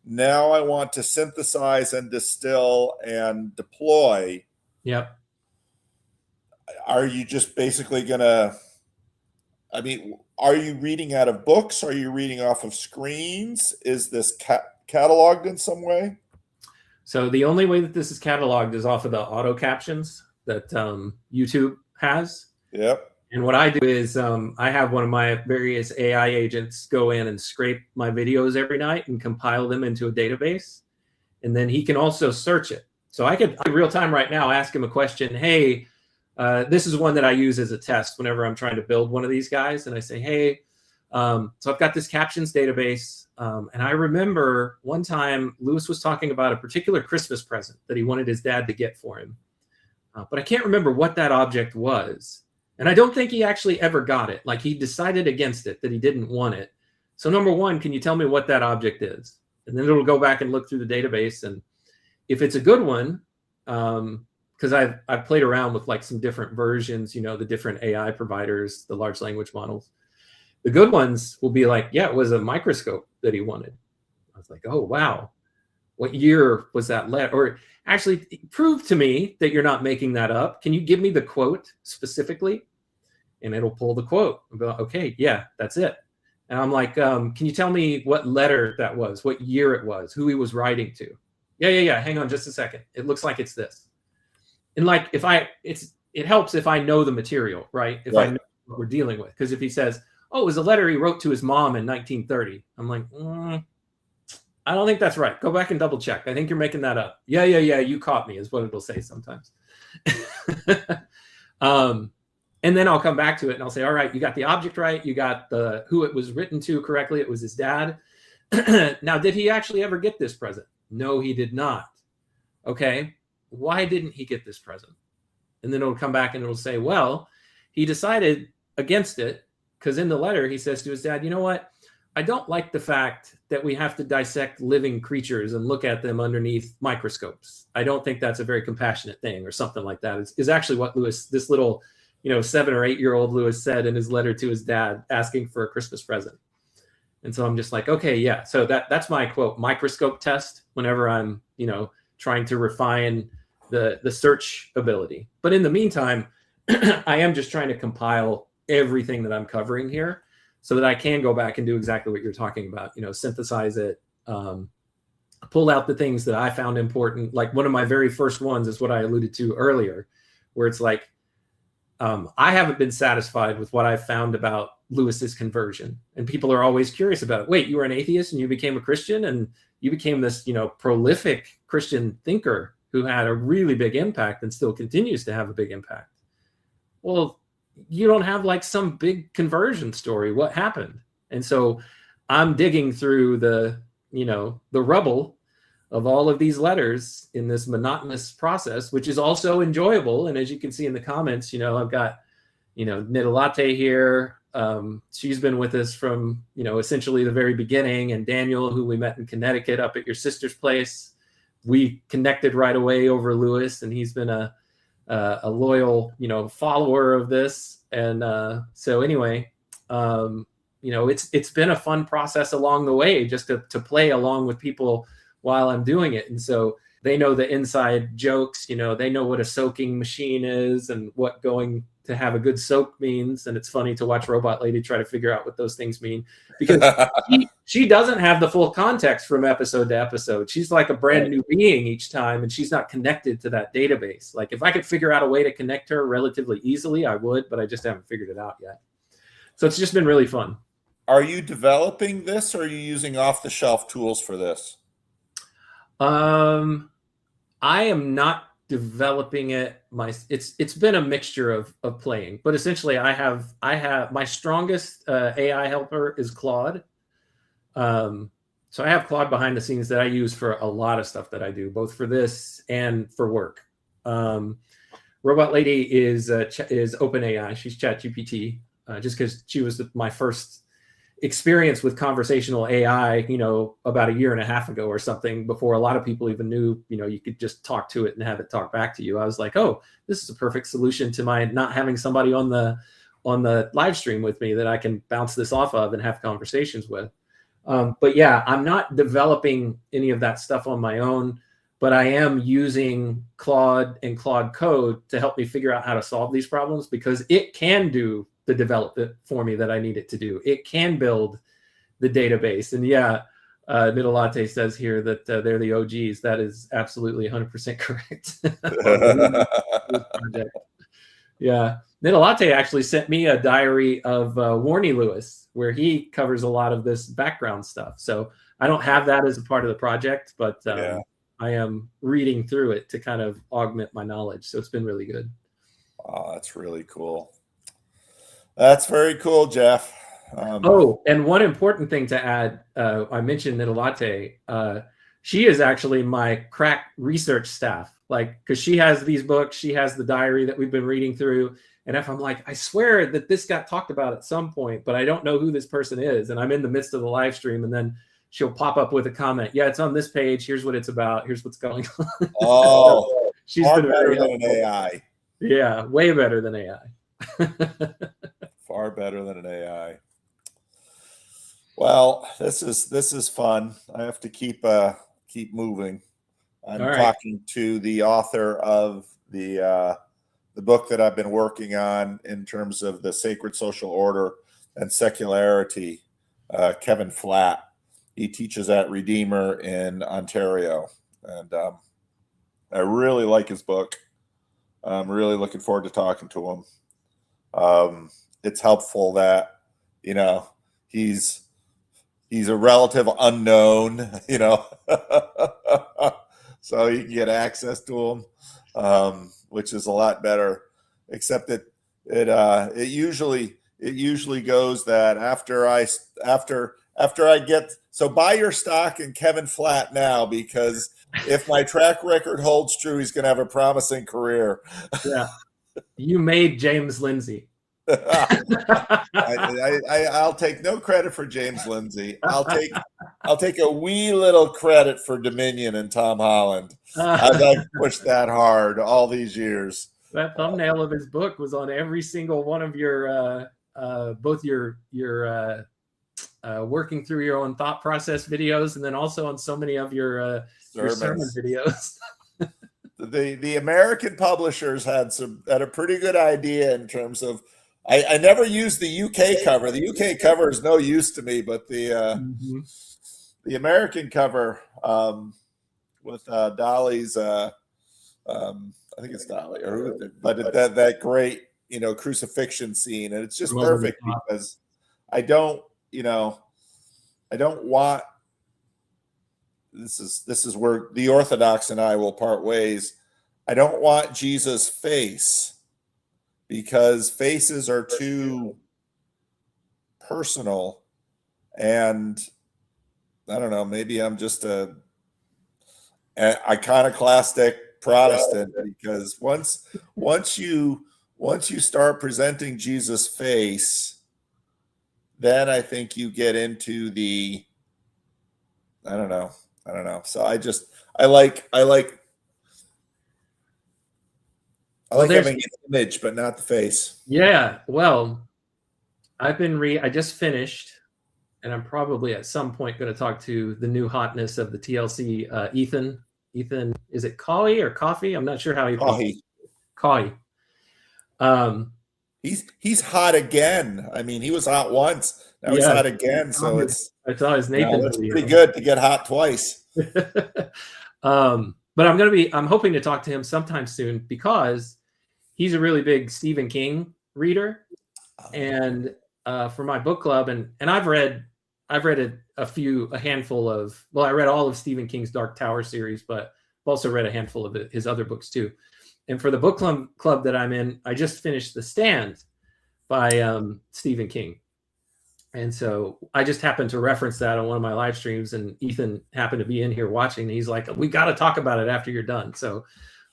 Now I want to synthesize and distill and deploy. Yep. Are you just basically going to, I mean, are you reading out of books? Are you reading off of screens? Is this cataloged in some way? So the only way that this is cataloged is off of the auto captions that YouTube has. Yep. And what I do is I have one of my various AI agents go in and scrape my videos every night and compile them into a database. And then he can also search it. So I could, in real time right now, ask him a question. Hey, this is one that I use as a test whenever I'm trying to build one of these guys. And I say, hey, so I've got this captions database. And I remember one time Lewis was talking about a particular Christmas present that he wanted his dad to get for him. But I can't remember what that object was. And I don't think he actually ever got it. Like he decided against it, that he didn't want it. So number one, can you tell me what that object is? And then it'll go back and look through the database. And if it's a good one, because I've played around with like some different versions, you know, the different AI providers, the large language models. The good ones will be like, yeah, it was a microscope that he wanted. I was like, oh, wow. What year was that letter? Or actually prove to me that you're not making that up. Can you give me the quote specifically? And it'll pull the quote. I'll go, okay, yeah, that's it. And I'm like, can you tell me what letter that was, what year it was, who he was writing to? Yeah. Hang on just a second. It looks like it's this. And like, it helps if I know the material, right? If I know what we're dealing with. Because if he says, oh, it was a letter he wrote to his mom in 1930. I'm like, I don't think that's right. Go back and double check. I think you're making that up. Yeah. You caught me is what it'll say sometimes. And then I'll come back to it and I'll say, all right, you got the object right. You got who it was written to correctly. It was his dad. Now, did he actually ever get this present? No, he did not. Okay. Why didn't he get this present? And then it'll come back and it'll say, well, he decided against it, because in the letter he says to his dad, you know what? I don't like the fact that we have to dissect living creatures and look at them underneath microscopes. I don't think that's a very compassionate thing, or something like that is actually what Lewis, this little, 7 or 8 year old Lewis, said in his letter to his dad asking for a Christmas present. And so I'm just like, okay, yeah. So that's my quote microscope test whenever I'm, trying to refine the search ability. But in the meantime, I am just trying to compile everything that I'm covering here, so that I can go back and do exactly what you're talking about, synthesize it, pull out the things that I found important. Like one of my very first ones is what I alluded to earlier, where it's like, I haven't been satisfied with what I found about Lewis's conversion. And people are always curious about it. Wait, you were an atheist and you became a Christian, and you became this, prolific Christian thinker who had a really big impact and still continues to have a big impact. Well, you don't have like some big conversion story. What happened? And so I'm digging through the rubble of all of these letters in this monotonous process, which is also enjoyable. And as you can see in the comments, I've got, Knit a Latte here. She's been with us from, essentially the very beginning. And Daniel, who we met in Connecticut up at your sister's place, we connected right away over Lewis, and he's been a loyal, follower of this. And so anyway, it's been a fun process along the way, just to play along with people while I'm doing it. And so they know the inside jokes, they know what a soaking machine is and what going to have a good soak means. And it's funny to watch Robot Lady try to figure out what those things mean, because she doesn't have the full context from episode to episode. She's like a brand new being each time, and she's not connected to that database. Like if I could figure out a way to connect her relatively easily, I would, but I just haven't figured it out yet. So it's just been really fun. Are you developing this, or are you using off-the-shelf tools for this? I am not developing it. It's been a mixture of playing, but essentially I have my strongest AI helper is Claude. So I have Claude behind the scenes that I use for a lot of stuff that I do, both for this and for work. Robot Lady is OpenAI. She's ChatGPT, just because she was my first experience with conversational AI, about 1.5 years ago or something, before a lot of people even knew, you could just talk to it and have it talk back to you. I was like, oh, this is a perfect solution to my not having somebody on the live stream with me that I can bounce this off of and have conversations with. But yeah, I'm not developing any of that stuff on my own, but I am using Claude and Claude Code to help me figure out how to solve these problems, because it can do the development for me that I need it to do. It can build the database. And yeah, Knit a Latte says here that they're the OGs. That is absolutely 100% correct. Yeah. Knit a Latte actually sent me a diary of Warnie Lewis, where he covers a lot of this background stuff. So I don't have that as a part of the project, but I am reading through it to kind of augment my knowledge. So it's been really good. Oh, that's really cool. That's very cool, Jeff. And one important thing to add, I mentioned Knit a Latte. She is actually my crack research staff, because she has these books, she has the diary that we've been reading through. And if I'm like, I swear that this got talked about at some point, but I don't know who this person is, and I'm in the midst of the live stream, and then she'll pop up with a comment. Yeah, it's on this page. Here's what it's about. Here's what's going on. Oh, she's been better very than an AI. Yeah, way better than AI. Far better than an AI. Well, this is fun. I have to keep moving. I'm talking to the author of the book that I've been working on in terms of the sacred social order and secularity, Kevin Flatt. He teaches at Redeemer in Ontario, and I really like his book. I'm really looking forward to talking to him. It's helpful that, he's a relative unknown, so you can get access to him, which is a lot better, except that it usually goes that after I get, so buy your stock in Kevin Flatt now, because if my track record holds true, he's going to have a promising career. Yeah. You made James Lindsay. I'll take no credit for James Lindsay. I'll take a wee little credit for Dominion and Tom Holland. I've pushed that hard all these years. That thumbnail of his book was on every single one of your both your working through your own thought process videos, and then also on so many of your sermon videos. The American publishers had a pretty good idea in terms of. I never used the UK cover. The UK cover is no use to me, but the American cover with Dolly's. I think it's Dolly, but that great crucifixion scene, and it's just perfect because I don't want. This is where the Orthodox and I will part ways. I don't want Jesus' face, because faces are too personal, and I don't know, maybe I'm just a iconoclastic Protestant, because once you start presenting Jesus' face, then I think you get into the I don't know. So I like having an image, but not the face. Yeah. Well, I just finished, and I'm probably at some point going to talk to the new hotness of the TLC, Ethan. Ethan, is it Coffee or Coffee? I'm not sure how he Coffee. He's hot again. I mean, he was hot once. Now he's hot again. So I saw his Nathan. It's pretty good to get hot twice. But I'm hoping to talk to him sometime soon, because he's a really big Stephen King reader, and for my book club, and I've read a handful of. Well, I read all of Stephen King's Dark Tower series, but I've also read a handful of his other books too. And for the book club that I'm in, I just finished The Stand by Stephen King. And so I just happened to reference that on one of my live streams, and Ethan happened to be in here watching. And he's like, we got to talk about it after you're done. So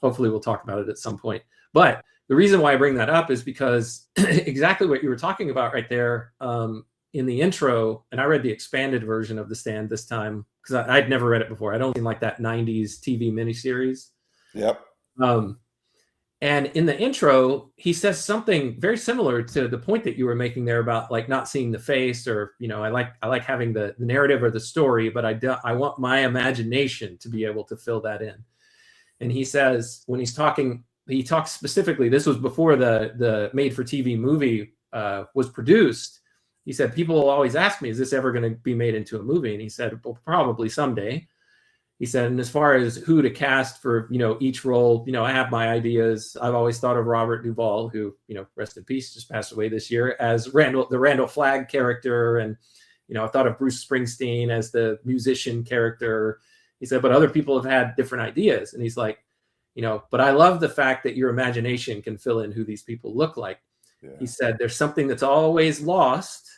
hopefully we'll talk about it at some point. But the reason why I bring that up is because exactly what you were talking about right there in the intro, and I read the expanded version of The Stand this time, because I'd never read it before. I don't mean like that 90s TV miniseries. Yep. And in the intro, he says something very similar to the point that you were making there about like not seeing the face, or I like having the narrative or the story, but I want my imagination to be able to fill that in. And he says, when he's talking, he talks specifically. This was before the made-for-TV movie was produced. He said, people will always ask me, is this ever going to be made into a movie? And he said, well, probably someday. He said, and as far as who to cast for, each role, I have my ideas. I've always thought of Robert Duvall, who, rest in peace, just passed away this year, as the Randall Flagg character. And, I thought of Bruce Springsteen as the musician character. He said, but other people have had different ideas. And he's like, but I love the fact that your imagination can fill in who these people look like. Yeah. He said, there's something that's always lost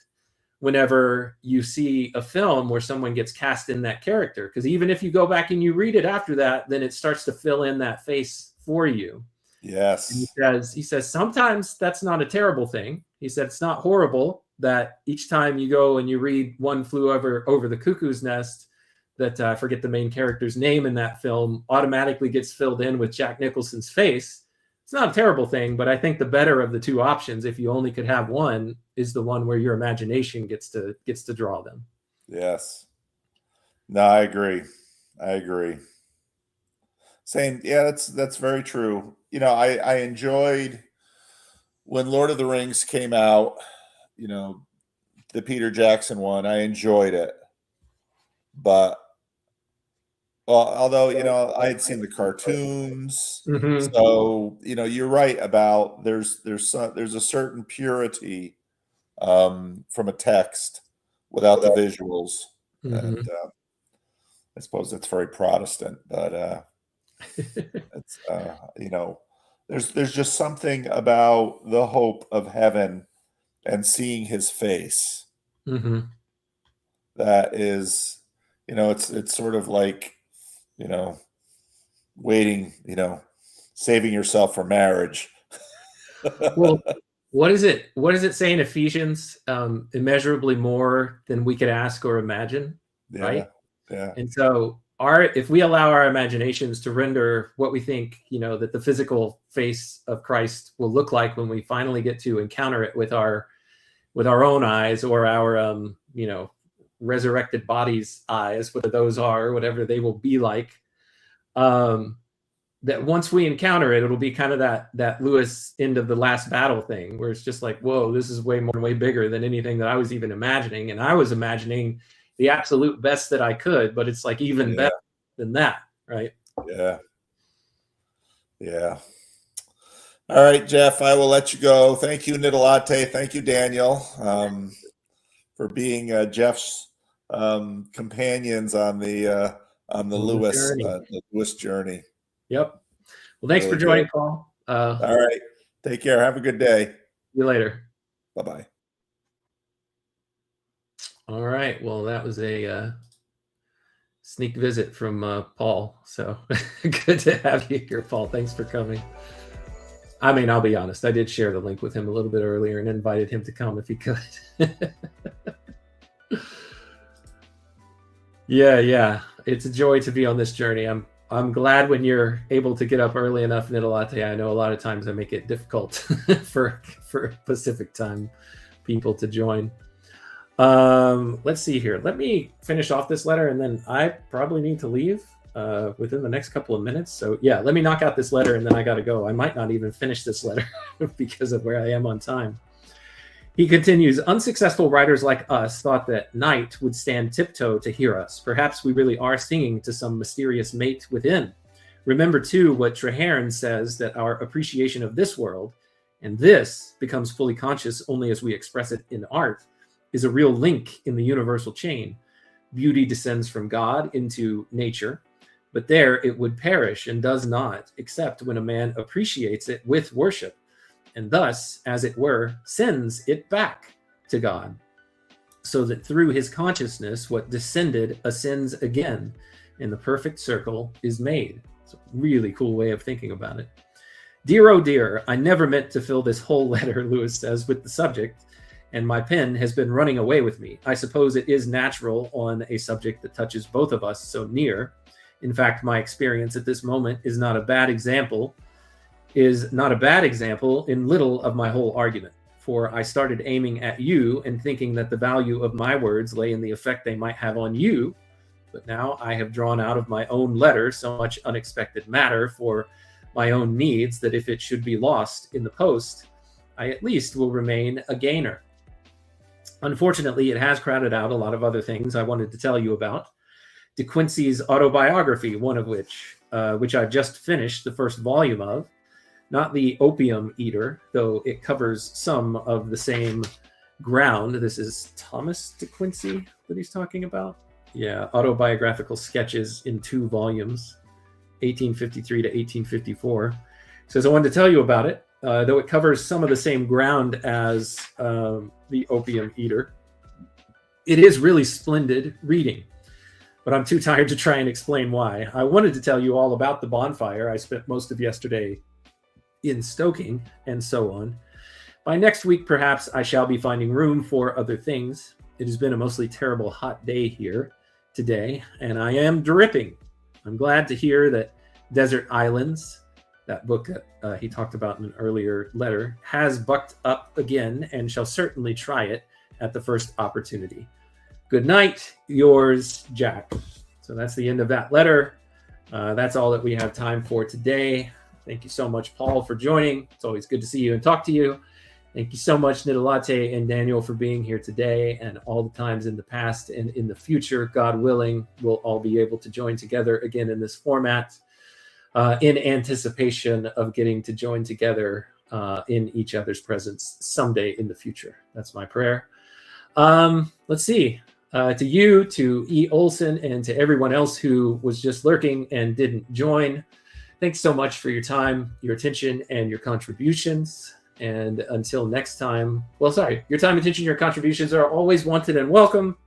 whenever you see a film where someone gets cast in that character, because even if you go back and you read it after that, then it starts to fill in that face for you. Yes. And he says sometimes that's not a terrible thing. He said it's not horrible that each time you go and you read One Flew Over the Cuckoo's Nest, that I forget the main character's name in that film, automatically gets filled in with Jack Nicholson's face. It's not a terrible thing, but I think the better of the two options, if you only could have one, is the one where your imagination gets to draw them. Yes. No, I agree. Same. Yeah, that's very true. I enjoyed when Lord of the Rings came out, the Peter Jackson one. I enjoyed it. But although I had seen the cartoons, so you're right about there's a certain purity from a text without the visuals, and I suppose that's very Protestant, but it's there's just something about the hope of heaven and seeing His face that is it's sort of like waiting, saving yourself for marriage. Well, What is it? What does it say in Ephesians? Immeasurably more than we could ask or imagine, right? Yeah. And so if we allow our imaginations to render what we think, that the physical face of Christ will look like when we finally get to encounter it with our own eyes, or our, resurrected bodies' eyes, whatever those are, whatever they will be like, that once we encounter it, it'll be kind of that Lewis end of the last battle thing, where it's just like, whoa, this is way more, way bigger than anything that I was even imagining. And I was imagining the absolute best that I could, but it's like even better than that, right? Yeah. All right, Jeff, I will let you go. Thank you, Nidalate. Thank you, Daniel, for being Jeff's companions on the Lewis journey. Yep. Well, thanks for joining, Paul. All right. Take care. Have a good day. See you later. Bye-bye. All right. Well, that was a sneak visit from Paul. So good to have you here, Paul. Thanks for coming. I mean, I'll be honest. I did share the link with him a little bit earlier and invited him to come if he could. Yeah. It's a joy to be on this journey. I'm glad when you're able to get up early enough, Nidalate. I know a lot of times I make it difficult for Pacific time people to join. Let's see here. Let me finish off this letter, and then I probably need to leave within the next couple of minutes. So yeah, let me knock out this letter, and then I got to go. I might not even finish this letter because of where I am on time. He continues, unsuccessful writers like us thought that night would stand tiptoe to hear us. Perhaps we really are singing to some mysterious mate within. Remember, too, what Traherne says, that our appreciation of this world, and this becomes fully conscious only as we express it in art, is a real link in the universal chain. Beauty descends from God into nature, but there it would perish and does not, except when a man appreciates it with worship, and thus, as it were, sends it back to God, so that through his consciousness, what descended ascends again, and the perfect circle is made. It's a really cool way of thinking about it. Dear, oh dear, I never meant to fill this whole letter, Lewis says, with the subject, and my pen has been running away with me. I suppose it is natural on a subject that touches both of us so near. In fact, my experience at this moment is not a bad example in little of my whole argument, for I started aiming at you and thinking that the value of my words lay in the effect they might have on you, but now I have drawn out of my own letter so much unexpected matter for my own needs that if it should be lost in the post, I at least will remain a gainer. Unfortunately, it has crowded out a lot of other things I wanted to tell you about. De Quincey's autobiography, one of which I've just finished the first volume of. Not the Opium Eater, though it covers some of the same ground. This is Thomas De Quincey that he's talking about. Yeah, autobiographical sketches in 2 volumes, 1853 to 1854. Says I wanted to tell you about it, though it covers some of the same ground as the Opium Eater. It is really splendid reading, but I'm too tired to try and explain why. I wanted to tell you all about the bonfire I spent most of yesterday in stoking, and so on. By next week, perhaps I shall be finding room for other things. It has been a mostly terrible hot day here today, and I am dripping. I'm glad to hear that Desert Islands, that book that he talked about in an earlier letter, has bucked up again and shall certainly try it at the first opportunity. Good night, yours, Jack. So that's the end of that letter. That's all that we have time for today. Thank you so much, Paul, for joining. It's always good to see you and talk to you. Thank you so much, Nidalate and Daniel, for being here today, and all the times in the past and in the future. God willing, we'll all be able to join together again in this format in anticipation of getting to join together in each other's presence someday in the future. That's my prayer. Let's see. To you, to E. Olson, and to everyone else who was just lurking and didn't join, thanks so much for your time, your attention, and your contributions. And until next time, your time, attention, your contributions are always wanted and welcome.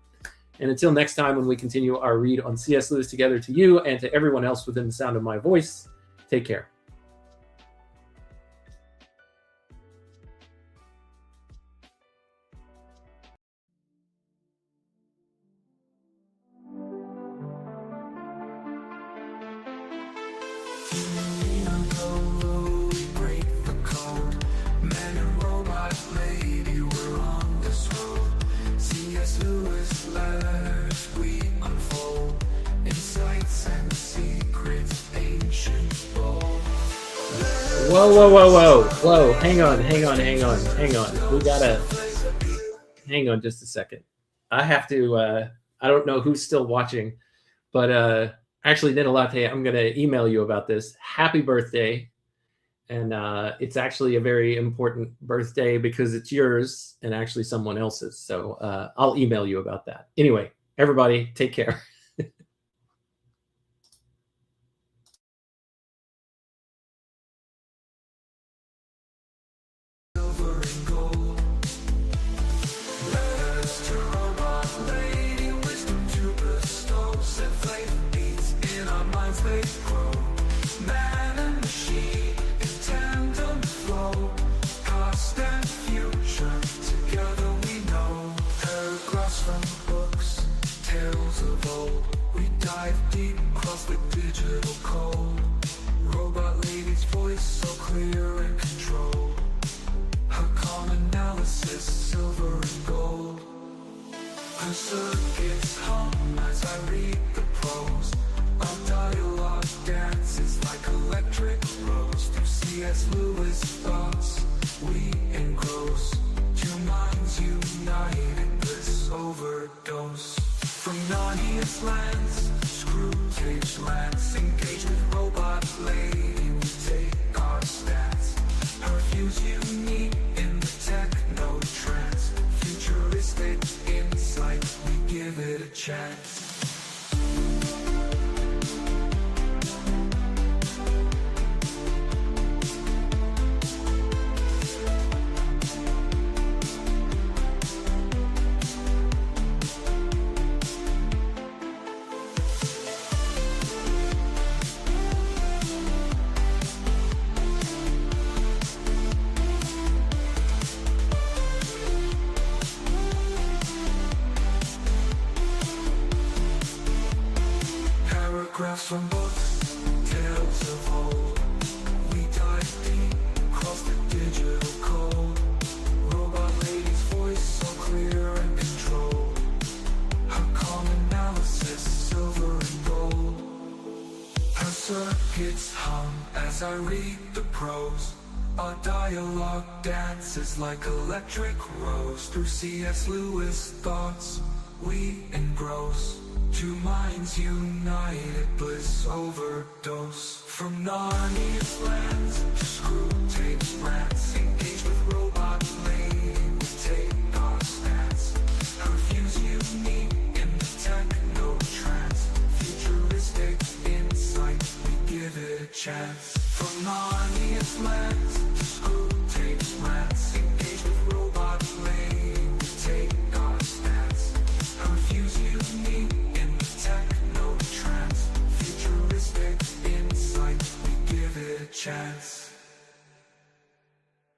And until next time, when we continue our read on C.S. Lewis together, to you and to everyone else within the sound of my voice, take care. Whoa. Hang on. We gotta, hang on just a second. I have to, I don't know who's still watching, but actually, Ninalate, I'm gonna email you about this. Happy birthday. And it's actually a very important birthday because it's yours and actually someone else's. So I'll email you about that. Anyway, everybody, take care. Circuits hum as I read the prose. Our dialogue dances like electric rose. Through C.S. Lewis thoughts we engross. Two minds united, bliss overdose. From Narnia's lands, screw tapes lands. Engage with robot lady, we take our stance. Her views unique in the techno trance. Futuristic insight, we give it a chance. Paragraphs from books, tales of old. We dive deep, cross the digital code. Robot lady's voice so clear and controlled. Her calm analysis, silver and gold. Her circuits hum as I read the prose. Our dialogue dances like electric rose. Through C.S. Lewis thoughts we engross. Two minds united, bliss overdose. From Narnia's lands to screw tapes rants. Engage with robot lady, we take our stance. Her views unique in the techno trance. Futuristic insight, we give it a chance. From Narnia's lands to screw tapes rants. Engage with robot lady, we take our stance. Her views unique techno trance, futuristic insight, we give it a chance.